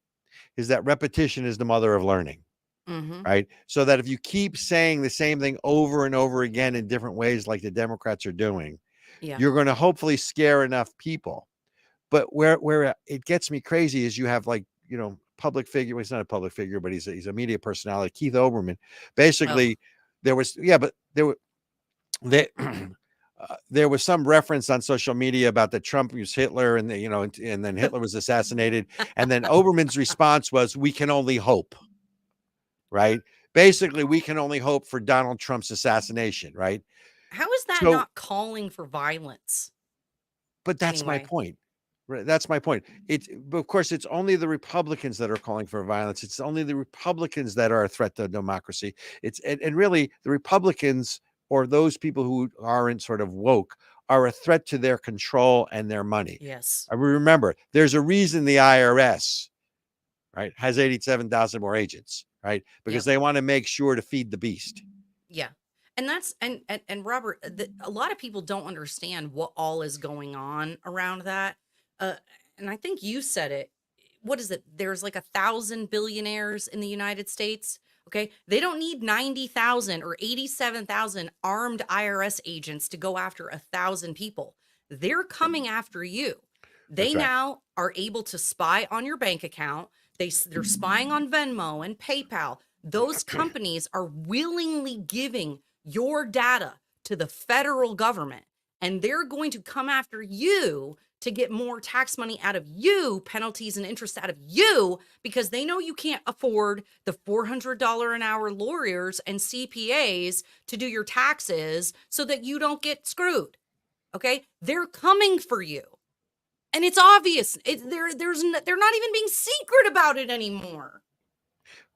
is that repetition is the mother of learning. Right. So that if you keep saying the same thing over and over again in different ways, like the Democrats are doing, you're going to hopefully scare enough people. But where it gets me crazy is you have public figure. Well, he's not a public figure, but he's a media personality. Keith Olbermann. Basically, there was there was some reference on social media about that Trump was Hitler and and then Hitler was assassinated. And then Obermann's response was, we can only hope. Right. Basically, we can only hope for Donald Trump's assassination. Right. How is that not calling for violence? But that's my point. Right, that's my point. Of course, it's only the Republicans that are calling for violence. It's only the Republicans that are a threat to democracy. And really the Republicans or those people who aren't sort of woke are a threat to their control and their money. Yes. I remember there's a reason the IRS, right, has 87,000 more agents, right? Because they want to make sure to feed the beast. Yeah. And that's and Robert, a lot of people don't understand what all is going on around that. And I think you said it. What is it? There's like 1,000 billionaires in the United States. Okay. They don't need 90,000 or 87,000 armed IRS agents to go after 1,000 people. They're coming after you. They now are able to spy on your bank account. They're spying on Venmo and PayPal. Those companies are willingly giving your data to the federal government, and they're going to come after you to get more tax money out of you, penalties and interest out of you, because they know you can't afford the $400 an hour lawyers and CPAs to do your taxes so that you don't get screwed. Okay? They're coming for you. And it's obvious. They're not even being secret about it anymore.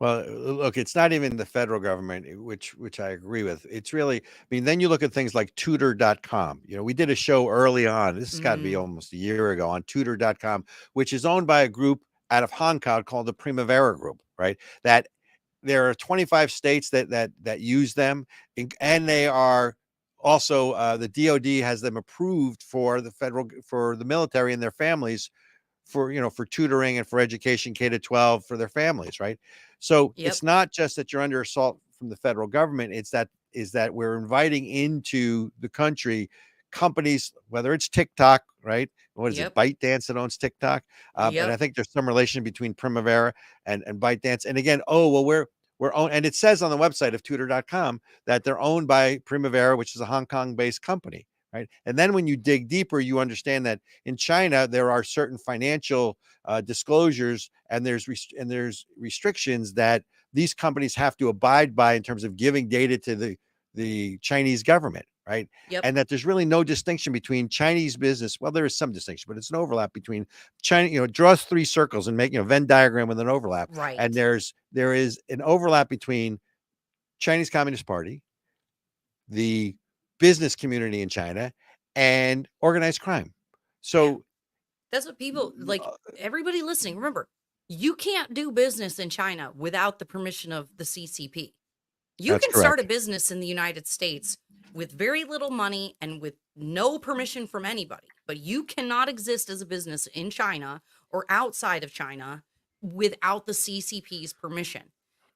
Well, look, it's not even the federal government, which I agree with. It's really, then you look at things like tutor.com. We did a show early on. This has got to be almost a year ago on tutor.com, which is owned by a group out of Hong Kong called the Primavera Group, right? That there are 25 states that use them, and they are also the DOD has them approved for the military and their families for tutoring and for education K-12 for their families, right? So it's not just that you're under assault from the federal government. It's that we're inviting into the country companies, whether it's TikTok, right? What is it? ByteDance that owns TikTok. And I think there's some relation between Primavera and ByteDance. And again, we're owned, and it says on the website of tutor.com that they're owned by Primavera, which is a Hong Kong based company. Right. And then when you dig deeper, you understand that in China, there are certain financial disclosures and there's restrictions that these companies have to abide by in terms of giving data to the Chinese government. Right. And that there's really no distinction between Chinese business. Well, there is some distinction, but it's an overlap between China, draw 3 circles and make a Venn diagram with an overlap. Right. And there is an overlap between Chinese Communist Party, the business community in China, and organized crime. So that's what people like. Everybody listening, remember, you can't do business in China without the permission of the CCP. You That's can start a correct. business in the United States with very little money and with no permission from anybody, but you cannot exist as a business in China or outside of China without the CCP's permission.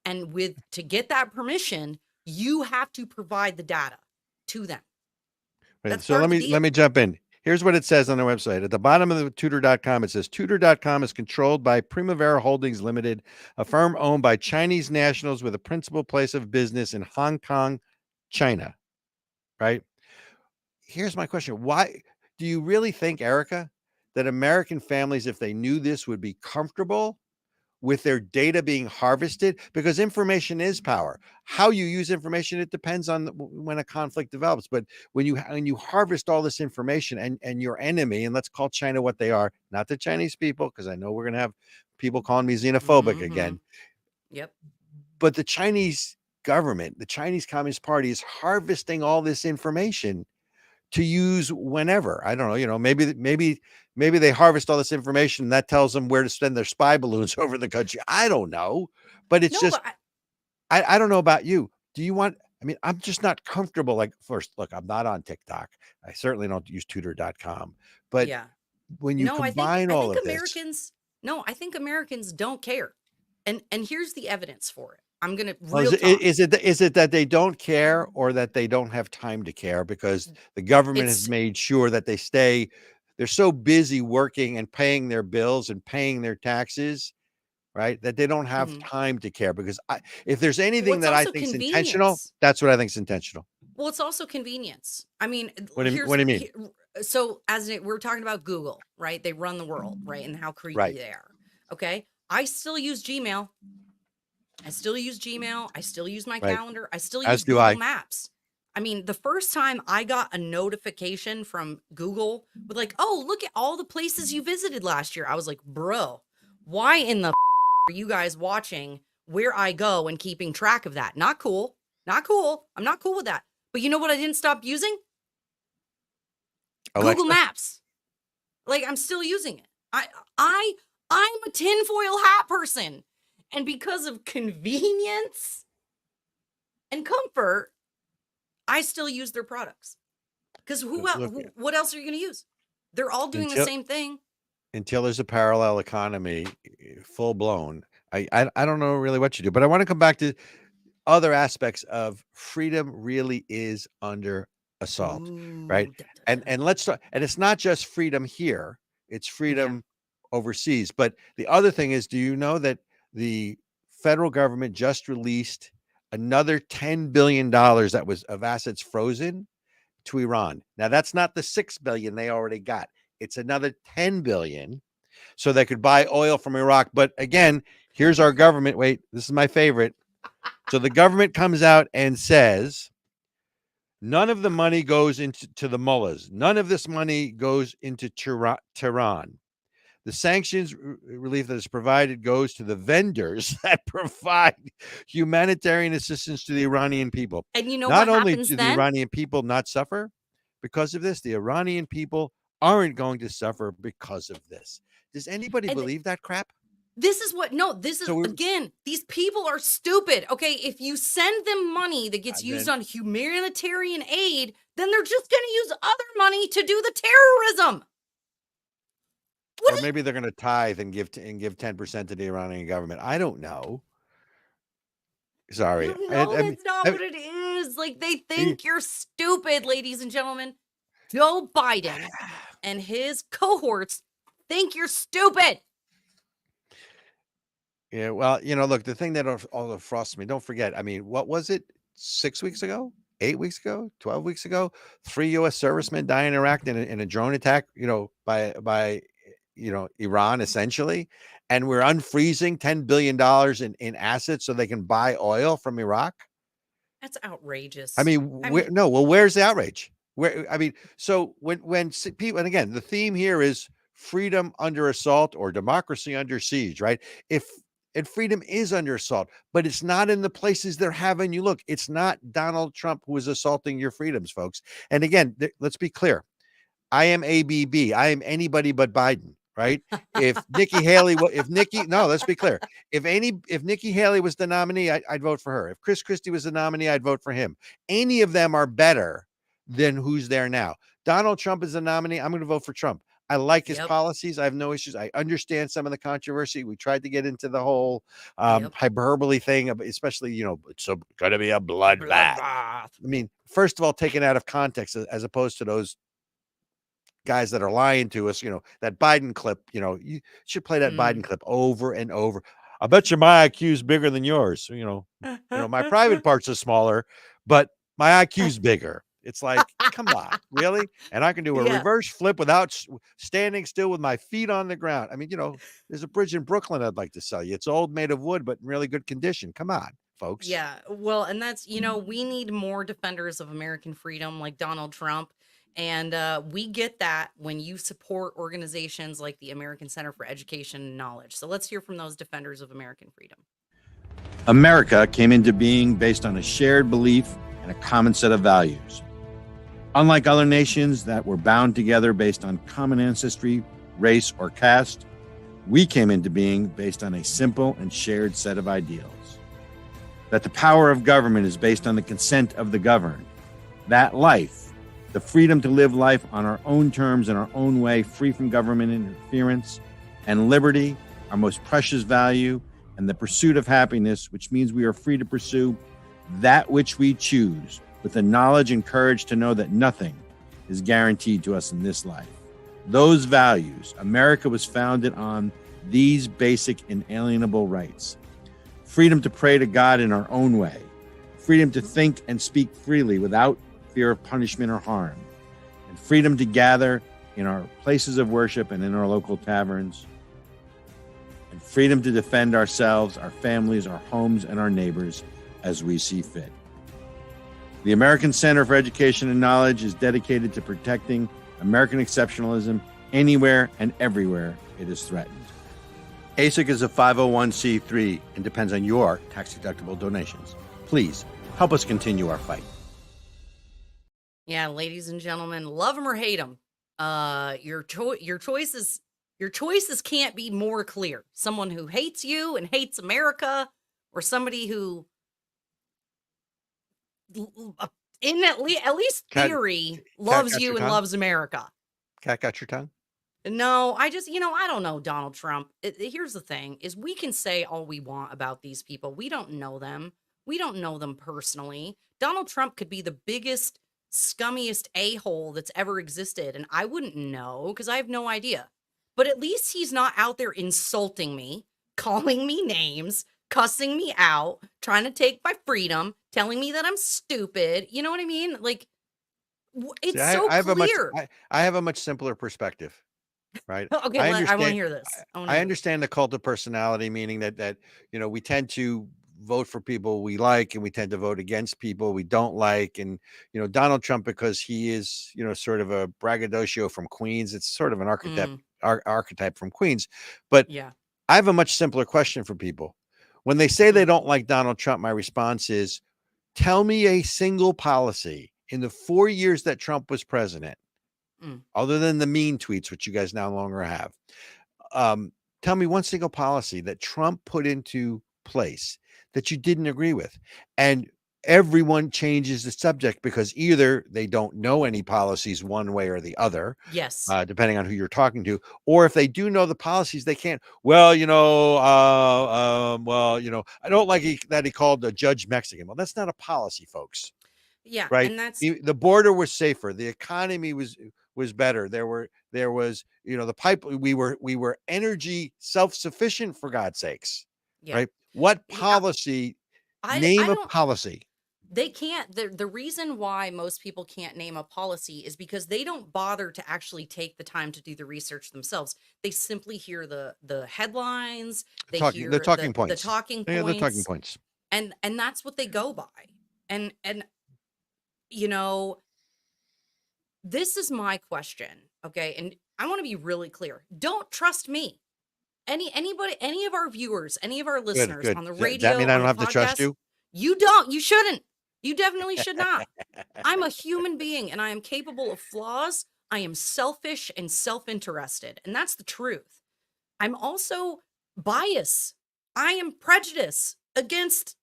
And to get that permission, you have to provide the data to them. Right, That's so part let of the me deal. let me jump in. Here's what it says on their website. At the bottom of the Tutor.com, it says Tutor.com is controlled by Primavera Holdings Limited, a firm owned by Chinese nationals with a principal place of business in Hong Kong, China. Right? Here's my question. Why do you really think, Ericka, that American families, if they knew this, would be comfortable with their data being harvested? Because information is power. How you use information, it depends on when a conflict develops. But when you harvest all this information and your enemy, and let's call China what they are, not the Chinese people, because I know we're going to have people calling me xenophobic again. Yep. But the Chinese government, the Chinese Communist Party, is harvesting all this information to use whenever. I don't know, maybe they harvest all this information and that tells them where to send their spy balloons over the country. I don't know, but it's just, I don't know about you. I'm just not comfortable. Like, first, look, I'm not on TikTok. I certainly don't use tutor.com, but yeah. when you combine all of Americans, I think Americans don't care. And here's the evidence for it. I'm going to is it that they don't care or that they don't have time to care because the government has made sure that they're so busy working and paying their bills and paying their taxes, right? That they don't have time to care. Because if there's anything that I think is intentional, that's what I think is intentional. Well, it's also convenience. I mean, what do you mean? So we're talking about Google, right? They run the world, right? And how creepy they are. Okay. I still use Gmail. I still use my calendar. I still use Google Maps. I mean, the first time I got a notification from Google with like, oh, look at all the places you visited last year. I was like, bro, why in the are you guys watching where I go and keeping track of that? Not cool. Not cool. I'm not cool with that. But you know what I didn't stop using? Alexa? Google Maps. Like, I'm still using it. I'm a tinfoil hat person. And because of convenience and comfort, I still use their products. Because what else are you going to use? They're all doing the same thing. Until there's a parallel economy, full blown. I don't know really what you do, but I want to come back to other aspects of freedom. Really is under assault, right? And let's talk. And it's not just freedom here; it's freedom overseas. But the other thing is, do you know that the federal government just released another $10 billion that was of assets frozen to Iran? Now, that's not the $6 billion they already got. It's another $10 billion so they could buy oil from Iraq. But again, here's our government. Wait, this is my favorite. So the government comes out and says, none of the money goes into the mullahs. None of this money goes into Tehran. The sanctions relief that is provided goes to the vendors that provide humanitarian assistance to the Iranian people. And you know not what only happens do then? the Iranian people not suffer because of this, the Iranian people aren't going to suffer because of this. Does anybody believe that crap? This is again, these people are stupid. Okay, if you send them money that gets used on humanitarian aid, then they're just going to use other money to do the terrorism. Or maybe they're going to tithe and give 10% to the Iranian government. I don't know. Sorry. No, that's not what it is. Like, they think you're stupid, ladies and gentlemen. Joe Biden and his cohorts think you're stupid. Yeah, well, look, the thing that all frosts me, don't forget, I mean, what was it? 6 weeks ago? 8 weeks ago? 12 weeks ago? 3 U.S. servicemen die in Iraq in a drone attack, by Iran, essentially. And we're unfreezing $10 billion in assets so they can buy oil from Iraq. That's outrageous. I mean, where's the outrage? So when people, and again, the theme here is freedom under assault or democracy under siege, right? And freedom is under assault, but it's not in the places they're having you look. It's not Donald Trump who is assaulting your freedoms, folks. And again, let's be clear. I am ABB. I am anybody but Biden. right? If Nikki Haley, no, let's be clear. If Nikki Haley was the nominee, I'd vote for her. If Chris Christie was the nominee, I'd vote for him. Any of them are better than who's there now. Donald Trump is the nominee. I'm going to vote for Trump. I like his policies. I have no issues. I understand some of the controversy. We tried to get into the whole hyperbole thing, especially, it's going to be a bloodbath. I mean, first of all, taken out of context, as opposed to those guys that are lying to us, that Biden clip, you should play that Biden clip over and over. I bet you my IQ is bigger than yours. My private parts are smaller, but my IQ is bigger. It's like, come on, really? And I can do a reverse flip without standing still with my feet on the ground. I mean, there's a bridge in Brooklyn I'd like to sell you. It's old, made of wood, but in really good condition. Come on, folks. Yeah. Well, and that's, we need more defenders of American freedom like Donald Trump. And we get that when you support organizations like the American Center for Education and Knowledge. So let's hear from those defenders of American freedom. America came into being based on a shared belief and a common set of values. Unlike other nations that were bound together based on common ancestry, race, or caste, we came into being based on a simple and shared set of ideals. That the power of government is based on the consent of the governed. That life, the freedom to live life on our own terms in our own way, free from government interference, and liberty, our most precious value, and the pursuit of happiness, which means we are free to pursue that which we choose, with the knowledge and courage to know that nothing is guaranteed to us in this life. Those values, America was founded on these basic inalienable rights. Freedom to pray to God in our own way. Freedom to think and speak freely without fear of punishment or harm, and freedom to gather in our places of worship and in our local taverns, and freedom to defend ourselves, our families, our homes, and our neighbors as we see fit. The American Center for Education and Knowledge is dedicated to protecting American exceptionalism anywhere and everywhere it is threatened. ASIC is a 501c3 and depends on your tax-deductible donations. Please help us continue our fight. Yeah, ladies and gentlemen, love them or hate them. Your choices can't be more clear. Someone who hates you and hates America, or somebody who, in at least theory, loves you and loves America. Cat got your tongue? No, I don't know Donald Trump. Here's the thing, is we can say all we want about these people. We don't know them. We don't know them personally. Donald Trump could be the biggest, scummiest a-hole that's ever existed, and I wouldn't know because I have no idea. But at least he's not out there insulting me, calling me names, cussing me out, trying to take my freedom, telling me that I'm stupid. You know what I mean? Like, it's so clear. I have a much simpler perspective, right? Okay, I want to hear this. I understand the cult of personality, meaning that we tend to vote for people we like and we tend to vote against people we don't like. And Donald Trump, because he is sort of a braggadocio from Queens, it's sort of an archetype from Queens. But yeah, I have a much simpler question for people. When they say they don't like Donald Trump, my response is, tell me a single policy in the 4 years that Trump was president, other than the mean tweets, which you guys no longer have. Tell me one single policy that Trump put into place that you didn't agree with. And everyone changes the subject because either they don't know any policies one way or the other. Yes. Depending on who you're talking to, or if they do know the policies, they can't. I don't like that he called the judge Mexican. Well, that's not a policy, folks. Yeah. Right. And that's the border was safer. The economy was better. There was the pipe. We were energy self-sufficient, for God's sakes. Yeah. Right. What policy? Name a policy. They can't. The reason why most people can't name a policy is because they don't bother to actually take the time to do the research themselves. They simply hear the headlines. They hear the talking points. The talking points. Yeah, the talking points. And that's what they go by. And this is my question. Okay. And I want to be really clear. Don't trust me. Any of our viewers, any of our listeners on the radio. Does that mean I don't have to trust you? You don't. You shouldn't. You definitely should not. I'm a human being and I am capable of flaws. I am selfish and self-interested, and that's the truth. I'm also biased. I am prejudiced against,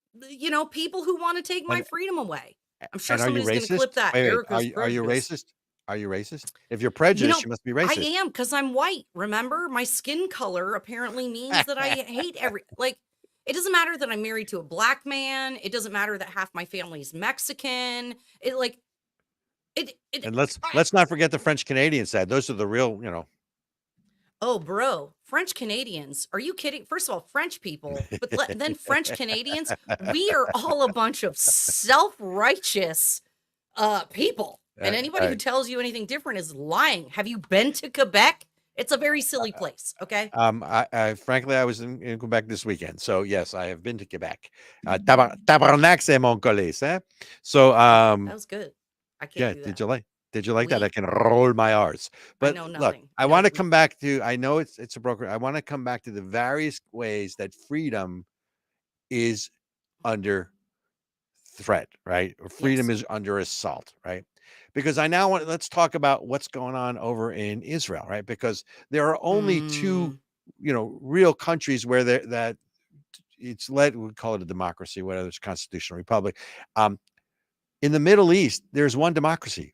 people who want to take my freedom away. I'm sure And are you somebody's going to clip racist? that. Wait, Ericka's are you prejudiced. racist? Are you racist? If you're prejudiced, you must be I racist. am, because I'm white. Remember, my skin color apparently means that I hate it doesn't matter that I'm married to a black man. It doesn't matter that half my family's Mexican. And let's not forget the French Canadian side. Those are the real, Oh, bro, French Canadians. Are you kidding? First of all, French people, but then French Canadians, we are all a bunch of self-righteous people. And anybody who tells you anything different is lying. Have you been to Quebec? It's a very silly place, okay? I frankly, I was in Quebec this weekend. So yes, I have been to Quebec. Tabarnak, c'est mon collègue, eh? So that was good. I can't do that. Did you like that? I can roll my R's. But I know look, nothing. I want to come back to, I know it's a broker. I want to come back to the various ways that freedom is under threat, right? Or freedom is under assault, right? Because let's talk about what's going on over in Israel, right? Because there are only two, real countries where that it's led, we call it a democracy, whether it's constitutional republic. In the Middle East, there's one democracy,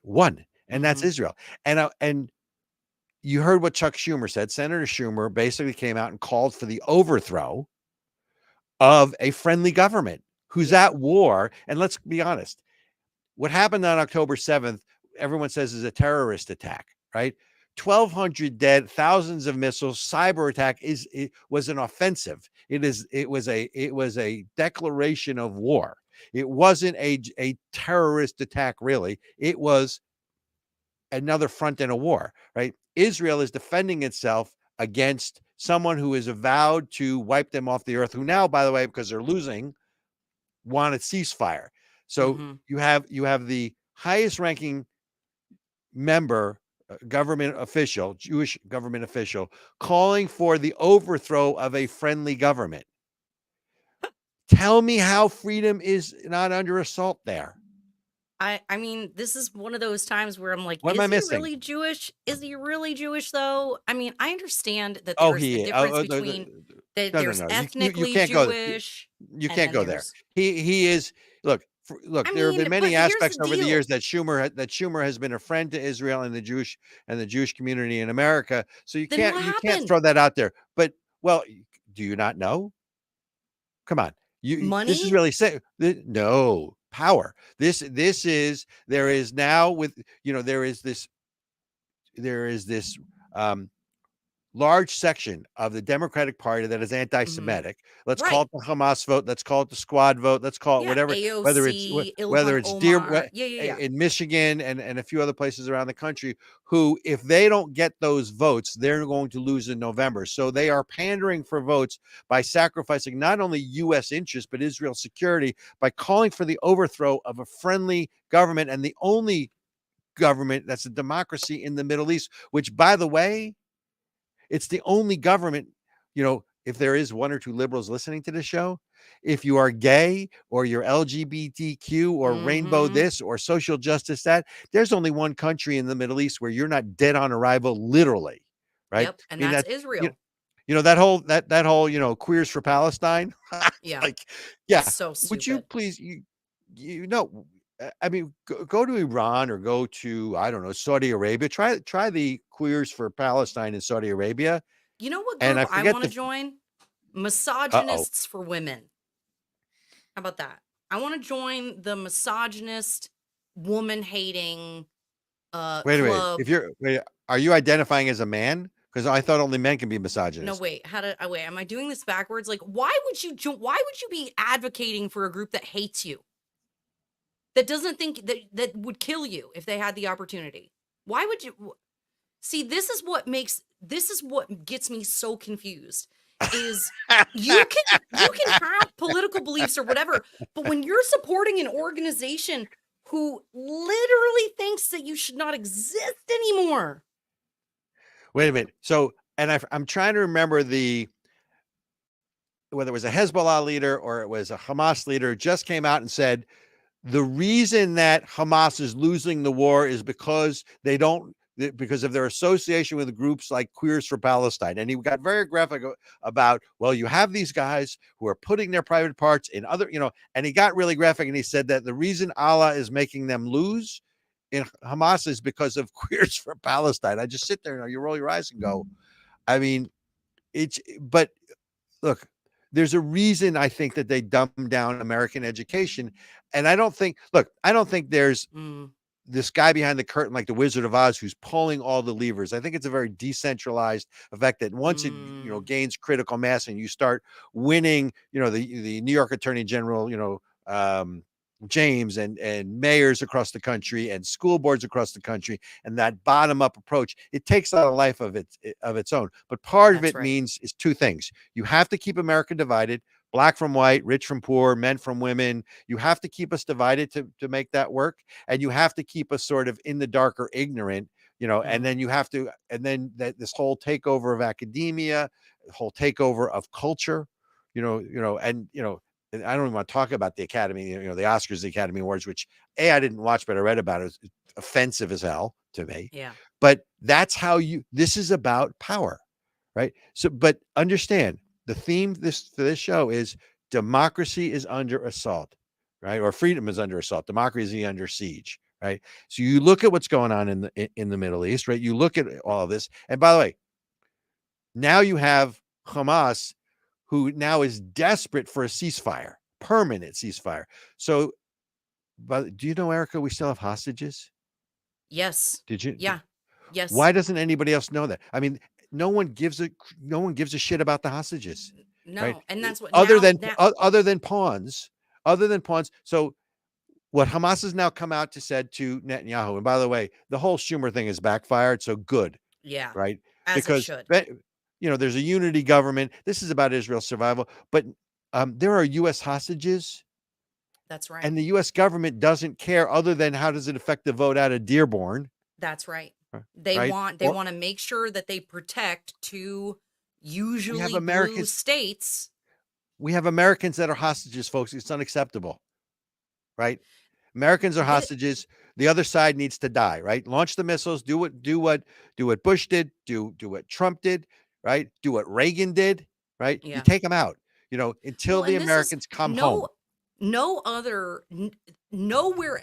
and that's Israel. And you heard what Chuck Schumer said. Senator Schumer basically came out and called for the overthrow of a friendly government who's at war. And let's be honest, what happened on October 7th, everyone says is a terrorist attack, right? 1,200 dead, thousands of missiles, cyber attack was an offensive. It was a declaration of war. It wasn't a terrorist attack, really. It was another front in a war, right? Israel is defending itself against someone who is avowed to wipe them off the earth, who now, by the way, because they're losing, want a ceasefire. So you have the highest ranking member, government official, Jewish government official, calling for the overthrow of a friendly government. Tell me how freedom is not under assault there. I mean, this is one of those times where I'm like, what am I missing? Really Jewish? Is he really Jewish, though? I mean, I understand that there's a difference between there's ethnically Jewish. You can't go there. He is. Look, there have been many aspects over the years that Schumer has been a friend to Israel and the Jewish community in America. So you can't throw that out there. But do you not know? Come on. Money? This is really no power. There is this large section of the Democratic Party that is anti-Semitic. Let's call it the Hamas vote. Let's call it the squad vote. Let's call it whatever, AOC, whether it's in Michigan and a few other places around the country, who, if they don't get those votes, they're going to lose in November. So they are pandering for votes by sacrificing not only U.S. interests, but Israel's security by calling for the overthrow of a friendly government and the only government that's a democracy in the Middle East, which, by the way, it's the only government, if there is one or two liberals listening to the show, if you are gay or you're LGBTQ or rainbow this or social justice that, there's only one country in the Middle East where you're not dead on arrival, literally, right? Yep, and that's Israel. That whole queers for Palestine. It's so stupid. Would you please, I mean, go to Iran or go to, I don't know, Saudi Arabia. Try the queers for Palestine in Saudi Arabia. You know what group I want to join? Misogynists for Women. How about that? I want to join the misogynist, woman-hating wait a minute. Are you identifying as a man? Because I thought only men can be misogynist. No, wait. Am I doing this backwards? Like, why would you be advocating for a group that hates you? That doesn't think that would kill you if they had the opportunity? Why would you? See, this is what gets me so confused. Is you can have political beliefs or whatever, but when you're supporting an organization who literally thinks that you should not exist anymore. Wait a minute. So, and I'm trying to remember whether it was a Hezbollah leader or it was a Hamas leader, just came out and said, the reason that Hamas is losing the war is because they don't because of their association with groups like Queers for Palestine. And he got very graphic about, well, you have these guys who are putting their private parts in other, and he got really graphic, and he said that the reason Allah is making them lose in Hamas is because of Queers for Palestine. I just sit there and you roll your eyes and go, I mean, but look, there's a reason I think that they dumb down American education. And I don't think there's this guy behind the curtain like the Wizard of Oz who's pulling all the levers. I think it's a very decentralized effect that once it gains critical mass and you start winning, the New York Attorney General, James and mayors across the country and school boards across the country, and that bottom up approach, it takes on a life of its own. But part of it means is two things. You have to keep America divided, black from white, rich from poor, men from women. You have to keep us divided to make that work. And you have to keep us sort of in the dark or ignorant, and then you have to, and then this whole takeover of academia, whole takeover of culture, and I don't even want to talk about the Academy, the Oscars, the Academy Awards, which I didn't watch, but I read about it. It's offensive as hell to me. Yeah. But that's how this is about power, right? So, but understand the theme for this show is democracy is under assault, right? Or freedom is under assault. Democracy is under siege, right? So you look at what's going on in the Middle East, right? You look at all of this. And by the way, now you have Hamas, who now is desperate for a ceasefire, permanent ceasefire. So, but do you know, Ericka, we still have hostages? Yes. Did you? Yeah. Yes. Why doesn't anybody else know that? I mean, no one gives a shit about the hostages. No, right? and that's what other than pawns. So what Hamas has now come out to said to Netanyahu, and by the way, the whole Schumer thing has backfired. So good. Yeah. Right. Because it should. There's a unity government. This is about Israel's survival, but there are U.S. hostages. That's right. And the U.S. government doesn't care other than how does it affect the vote out of Dearborn. That's right. They want to make sure that they protect two usually blue states. We have Americans that are hostages, folks. It's unacceptable. Right? Americans are hostages. The other side needs to die, right? Launch the missiles, do what Bush did, do what Trump did, right? Do what Reagan did, right? Yeah. You take them out, until the Americans come home. Nowhere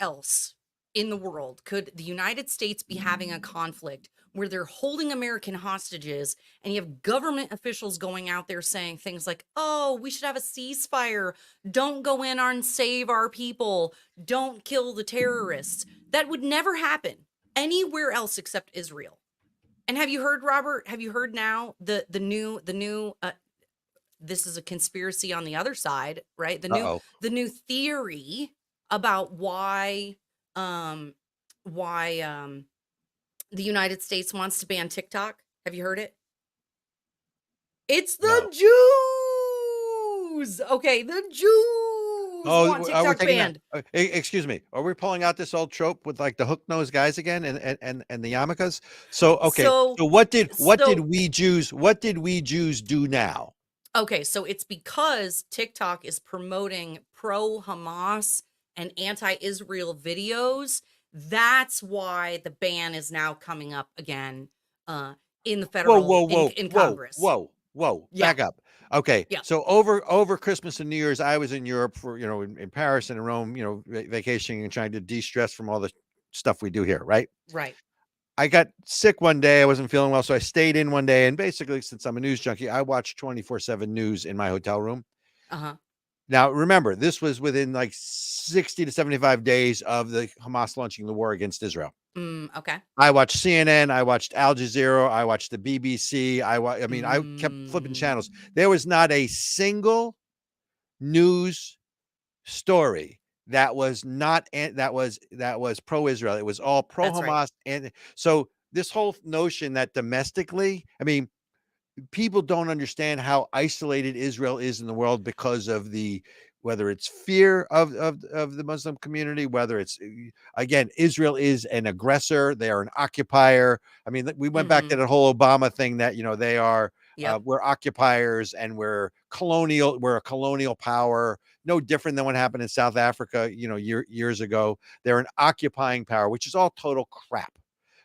else in the world could the United States be having a conflict where they're holding American hostages and you have government officials going out there saying things like, oh, we should have a ceasefire. Don't go in and save our people. Don't kill the terrorists. That would never happen anywhere else except Israel. And have you heard, Robert? Have you heard now the new this is a conspiracy on the other side, right? The new theory about why the United States wants to ban TikTok. Have you heard it? It's the Jews. Okay, the Jews want TikTok banned. Excuse me. Are we pulling out this old trope with like the hook-nosed guys again and the yarmulkes? So okay. So what did we Jews do now? Okay, so it's because TikTok is promoting pro-Hamas and anti-Israel videos. That's why the ban is now coming up again in the federal in Congress. Whoa. Yeah. Back up. Okay. Yeah. So over Christmas and New Year's, I was in Europe for, in Paris and in Rome, vacationing and trying to de-stress from all the stuff we do here, right? Right. I got sick one day. I wasn't feeling well. So I stayed in one day. And basically, since I'm a news junkie, I watch 24/7 news in my hotel room. Uh-huh. Now, remember, this was within like 60 to 75 days of the Hamas launching the war against Israel. Okay. I watched CNN. I watched Al Jazeera. I watched the BBC. I kept flipping channels. There was not a single news story that was pro-Israel. It was all pro-Hamas. Right. And so this whole notion that domestically, people don't understand how isolated Israel is in the world because of whether it's fear of the Muslim community, whether it's, again, Israel is an aggressor. They are an occupier. We went back to the whole Obama thing that, they are, we're occupiers and we're colonial. We're a colonial power, no different than what happened in South Africa, years ago. They're an occupying power, which is all total crap.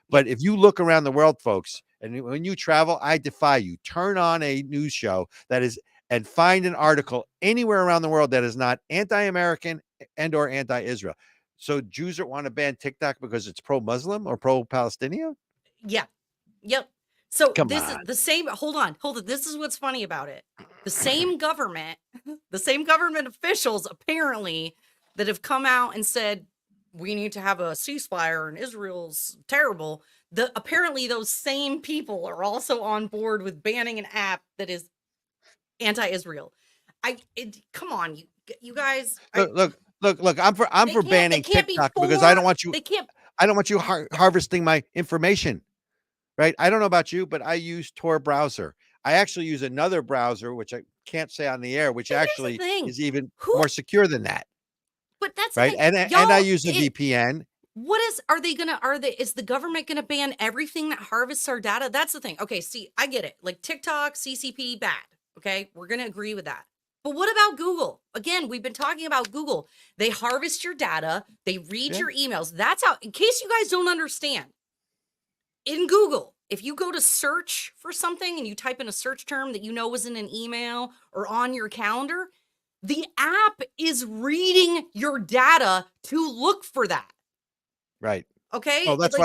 But if you look around the world, folks, and when you travel, I defy you, turn on a news show that is and find an article anywhere around the world that is not anti-American and or anti-Israel. So Jews that want to ban TikTok because it's pro-Muslim or pro-Palestinian? Yeah. Yep. So Come this is on. the same. Hold on. This is what's funny about it. The same government officials apparently that have come out and said we need to have a ceasefire and Israel's terrible. Apparently those same people are also on board with banning an app that is anti-Israel. Come on, you guys. Look. I'm for banning TikTok because I don't want you harvesting my information. Right? I don't know about you, but I use Tor browser. I actually use another browser, which I can't say on the air, which actually is even more secure than that. But that's right. And I use a VPN. Is the government gonna ban everything that harvests our data? That's the thing. Okay, see, I get it. Like TikTok, CCP, bad. Okay, we're gonna agree with that. But what about Google? Again, we've been talking about Google. They harvest your data, they read your emails. That's how, in case you guys don't understand, in Google, if you go to search for something and you type in a search term that you know was in an email or on your calendar, the app is reading your data to look for that. Right. Okay. Oh, that's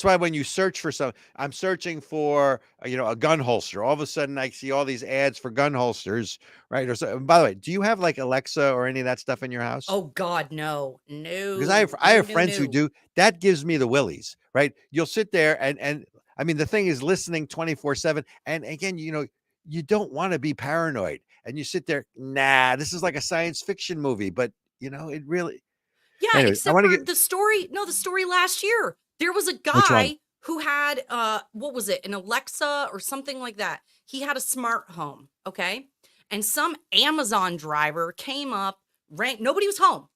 why when you search for something, I'm searching for a gun holster. All of a sudden, I see all these ads for gun holsters, right? Or so. By the way, do you have like Alexa or any of that stuff in your house? Oh God, no. Because I have friends who do. That gives me the willies, right? You'll sit there and I mean the thing is listening 24/7, and again, you don't want to be paranoid, and you sit there. Nah, this is like a science fiction movie, but it really. Yeah, Anyways, except for the story. No, the story last year. There was a guy who had what was it, an Alexa or something like that. He had a smart home, okay? And some Amazon driver came up, rang. Nobody was home.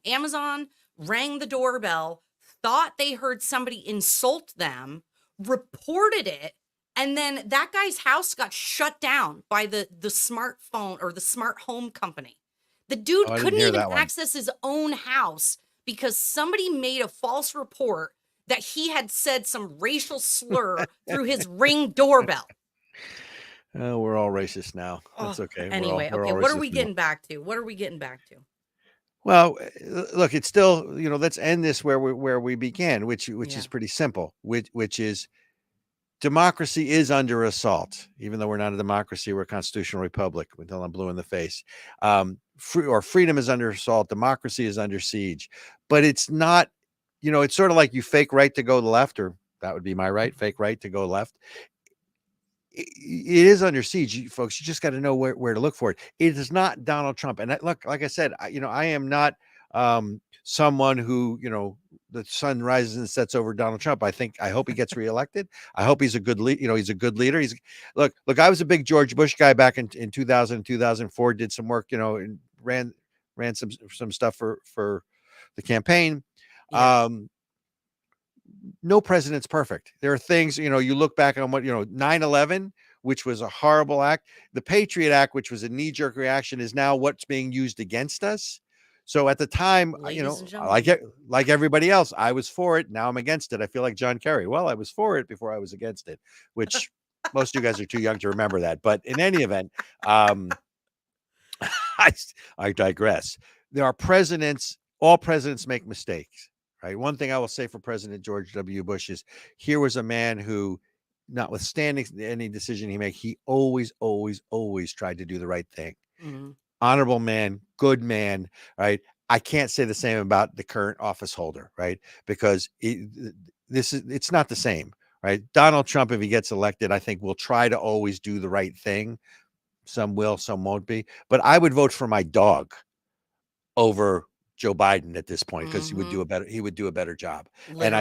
Amazon rang the doorbell, thought they heard somebody insult them, reported it, and then that guy's house got shut down by the smartphone or the smart home company. The dude couldn't even access his own house because somebody made a false report that he had said some racial slur through his Ring doorbell. We're all racist now. That's okay. Anyway, what are we getting back to? Well, look, it's still, let's end this where we began, which is pretty simple, which is democracy is under assault. Even though we're not a democracy, we're a constitutional republic. Until I'm blue in the face. Freedom is under assault. Democracy is under siege. But it's not, it's sort of like you fake right to go left, or that would be my right, fake right to go left. It is under siege, folks. You just got to know where to look for it. It is not Donald Trump. And look, like I said, I am not someone who, the sun rises and sets over Donald Trump. I hope he gets reelected. I hope he's a good leader. He's a good leader. Look, I was a big George Bush guy back in 2000, 2004, did some work, and ran some stuff for the campaign. Yeah. No president's perfect. There are things, you look back on what, 9/11, which was a horrible act. The Patriot Act, which was a knee-jerk reaction, is now what's being used against us. So at the time, like everybody else, I was for it. Now I'm against it. I feel like John Kerry. Well, I was for it before I was against it, which most of you guys are too young to remember that. But in any event, I digress. There are presidents. All presidents make mistakes, right? One thing I will say for President George W. Bush is here was a man who, notwithstanding any decision he made, he always tried to do the right thing. Mm-hmm. Honorable man, good man, right? I can't say the same about the current office holder, right? Because it's not the same, right? Donald Trump, if he gets elected, I think will try to always do the right thing. Some will, some won't be. But I would vote for my dog over Joe Biden at this point because he would do a better job. Literally. And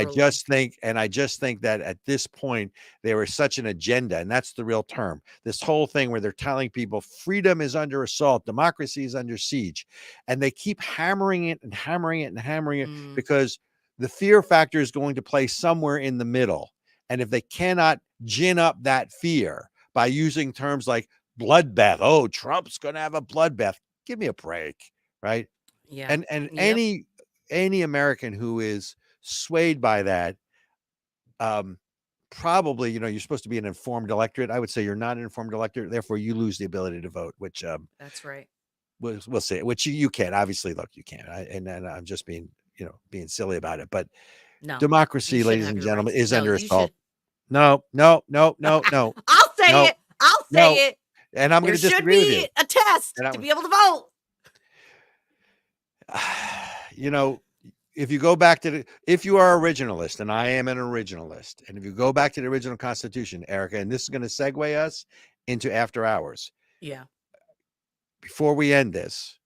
I just think that at this point there is such an agenda, and that's the real term. This whole thing where they're telling people freedom is under assault, democracy is under siege, and they keep hammering it because the fear factor is going to play somewhere in the middle. And if they cannot gin up that fear by using terms like bloodbath, oh, Trump's going to have a bloodbath. Give me a break, right? Yeah. And any American who is swayed by that, probably, you're supposed to be an informed electorate. I would say you're not an informed electorate, therefore you lose the ability to vote, which That's right. we'll see. Which you can obviously look, you can. And I'm just being silly about it. But No, democracy, you shouldn't ladies have and your gentlemen, rights. is No, under you assault. should. No. I'll say No. it. I'll No. say it. And I'm going There to should disagree with you. be a test And to be able to vote. If you go back to if you are originalist, and I am an originalist, and if you go back to the original Constitution, Ericka, and this is going to segue us into after hours. Yeah. Before we end this,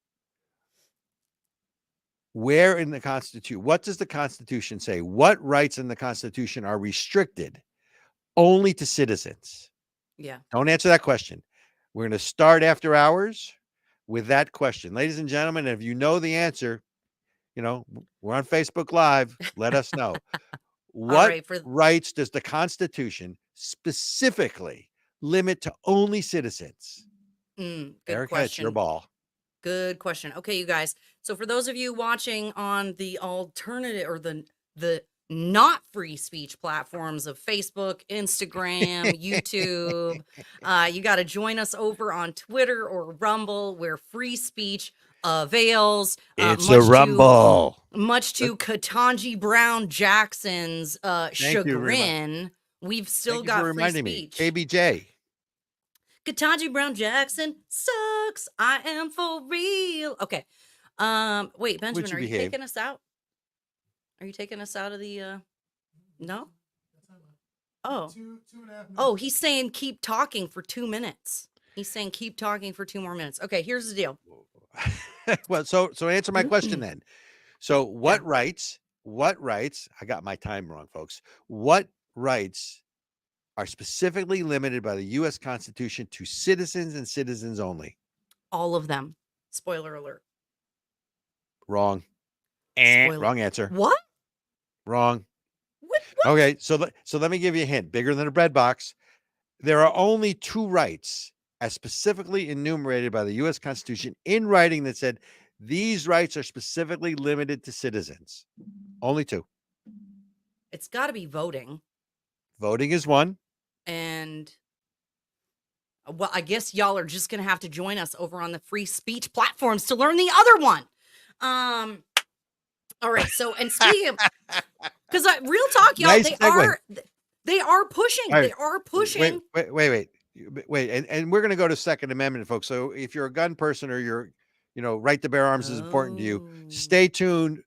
where in the Constitution, what does the Constitution say? What rights in the Constitution are restricted only to citizens? Yeah. Don't answer that question. We're going to start after hours with that question. Ladies and gentlemen, if you know the answer, we're on Facebook Live. Let us know. What rights does the Constitution specifically limit to only citizens? Good Ericka, question. it's your ball. Good question. Okay, you guys. So for those of you watching on the alternative or the not free speech platforms of Facebook, Instagram, YouTube, you got to join us over on Twitter or Rumble, where free speech avails. It's a rumble. Much to Ketanji Brown Jackson's chagrin, we've still got free speech. KBJ. Ketanji Brown Jackson sucks. I am for real. Okay. Wait, Benjamin, are you taking us out? Are you taking us out of the no? Oh. 2.5 minutes. Oh, he's saying keep talking for 2 minutes. He's saying keep talking for 2 more minutes. Okay, here's the deal. Well, so answer my question then. So what rights, I got my time wrong, folks. What rights are specifically limited by the U.S. Constitution to citizens and citizens only? All of them. Spoiler alert. Wrong. Wrong answer. What? Wrong. What? Okay, so let me give you a hint. Bigger than a bread box. There are only 2 rights as specifically enumerated by the U.S. Constitution in writing that said these rights are specifically limited to citizens. Only 2. It's got to be voting. Voting is one. And well, I guess y'all are just gonna have to join us over on the free speech platforms to learn the other one. All right. So, and speaking of, because real talk, y'all, Nice they segue. are pushing. All right. They are pushing. Wait. And we're going to go to Second Amendment, folks. So if you're a gun person or you're, right to bear arms is important to you, stay tuned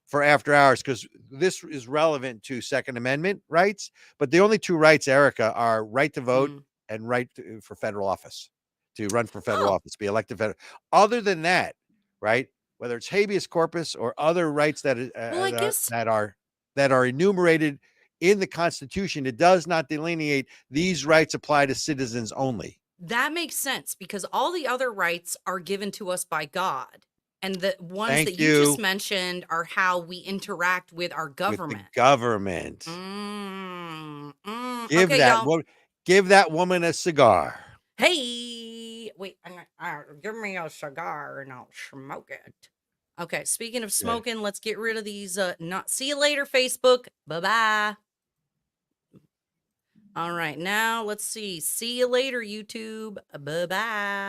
for after hours, because this is relevant to Second Amendment rights. But the only 2 rights, Ericka, are right to vote and right for federal office, to run for federal office, be elected federal. Other than that, right, whether it's habeas corpus or other rights that are enumerated in the Constitution, it does not delineate these rights apply to citizens only. That makes sense, because all the other rights are given to us by God. And the ones that you just mentioned are how we interact with our government. With the government. Give that woman a cigar. Hey, wait, give me a cigar and I'll smoke it. Okay, speaking of smoking, let's get rid of these. See you later, Facebook. Bye-bye. All right, now let's see. See you later, YouTube. Bye-bye.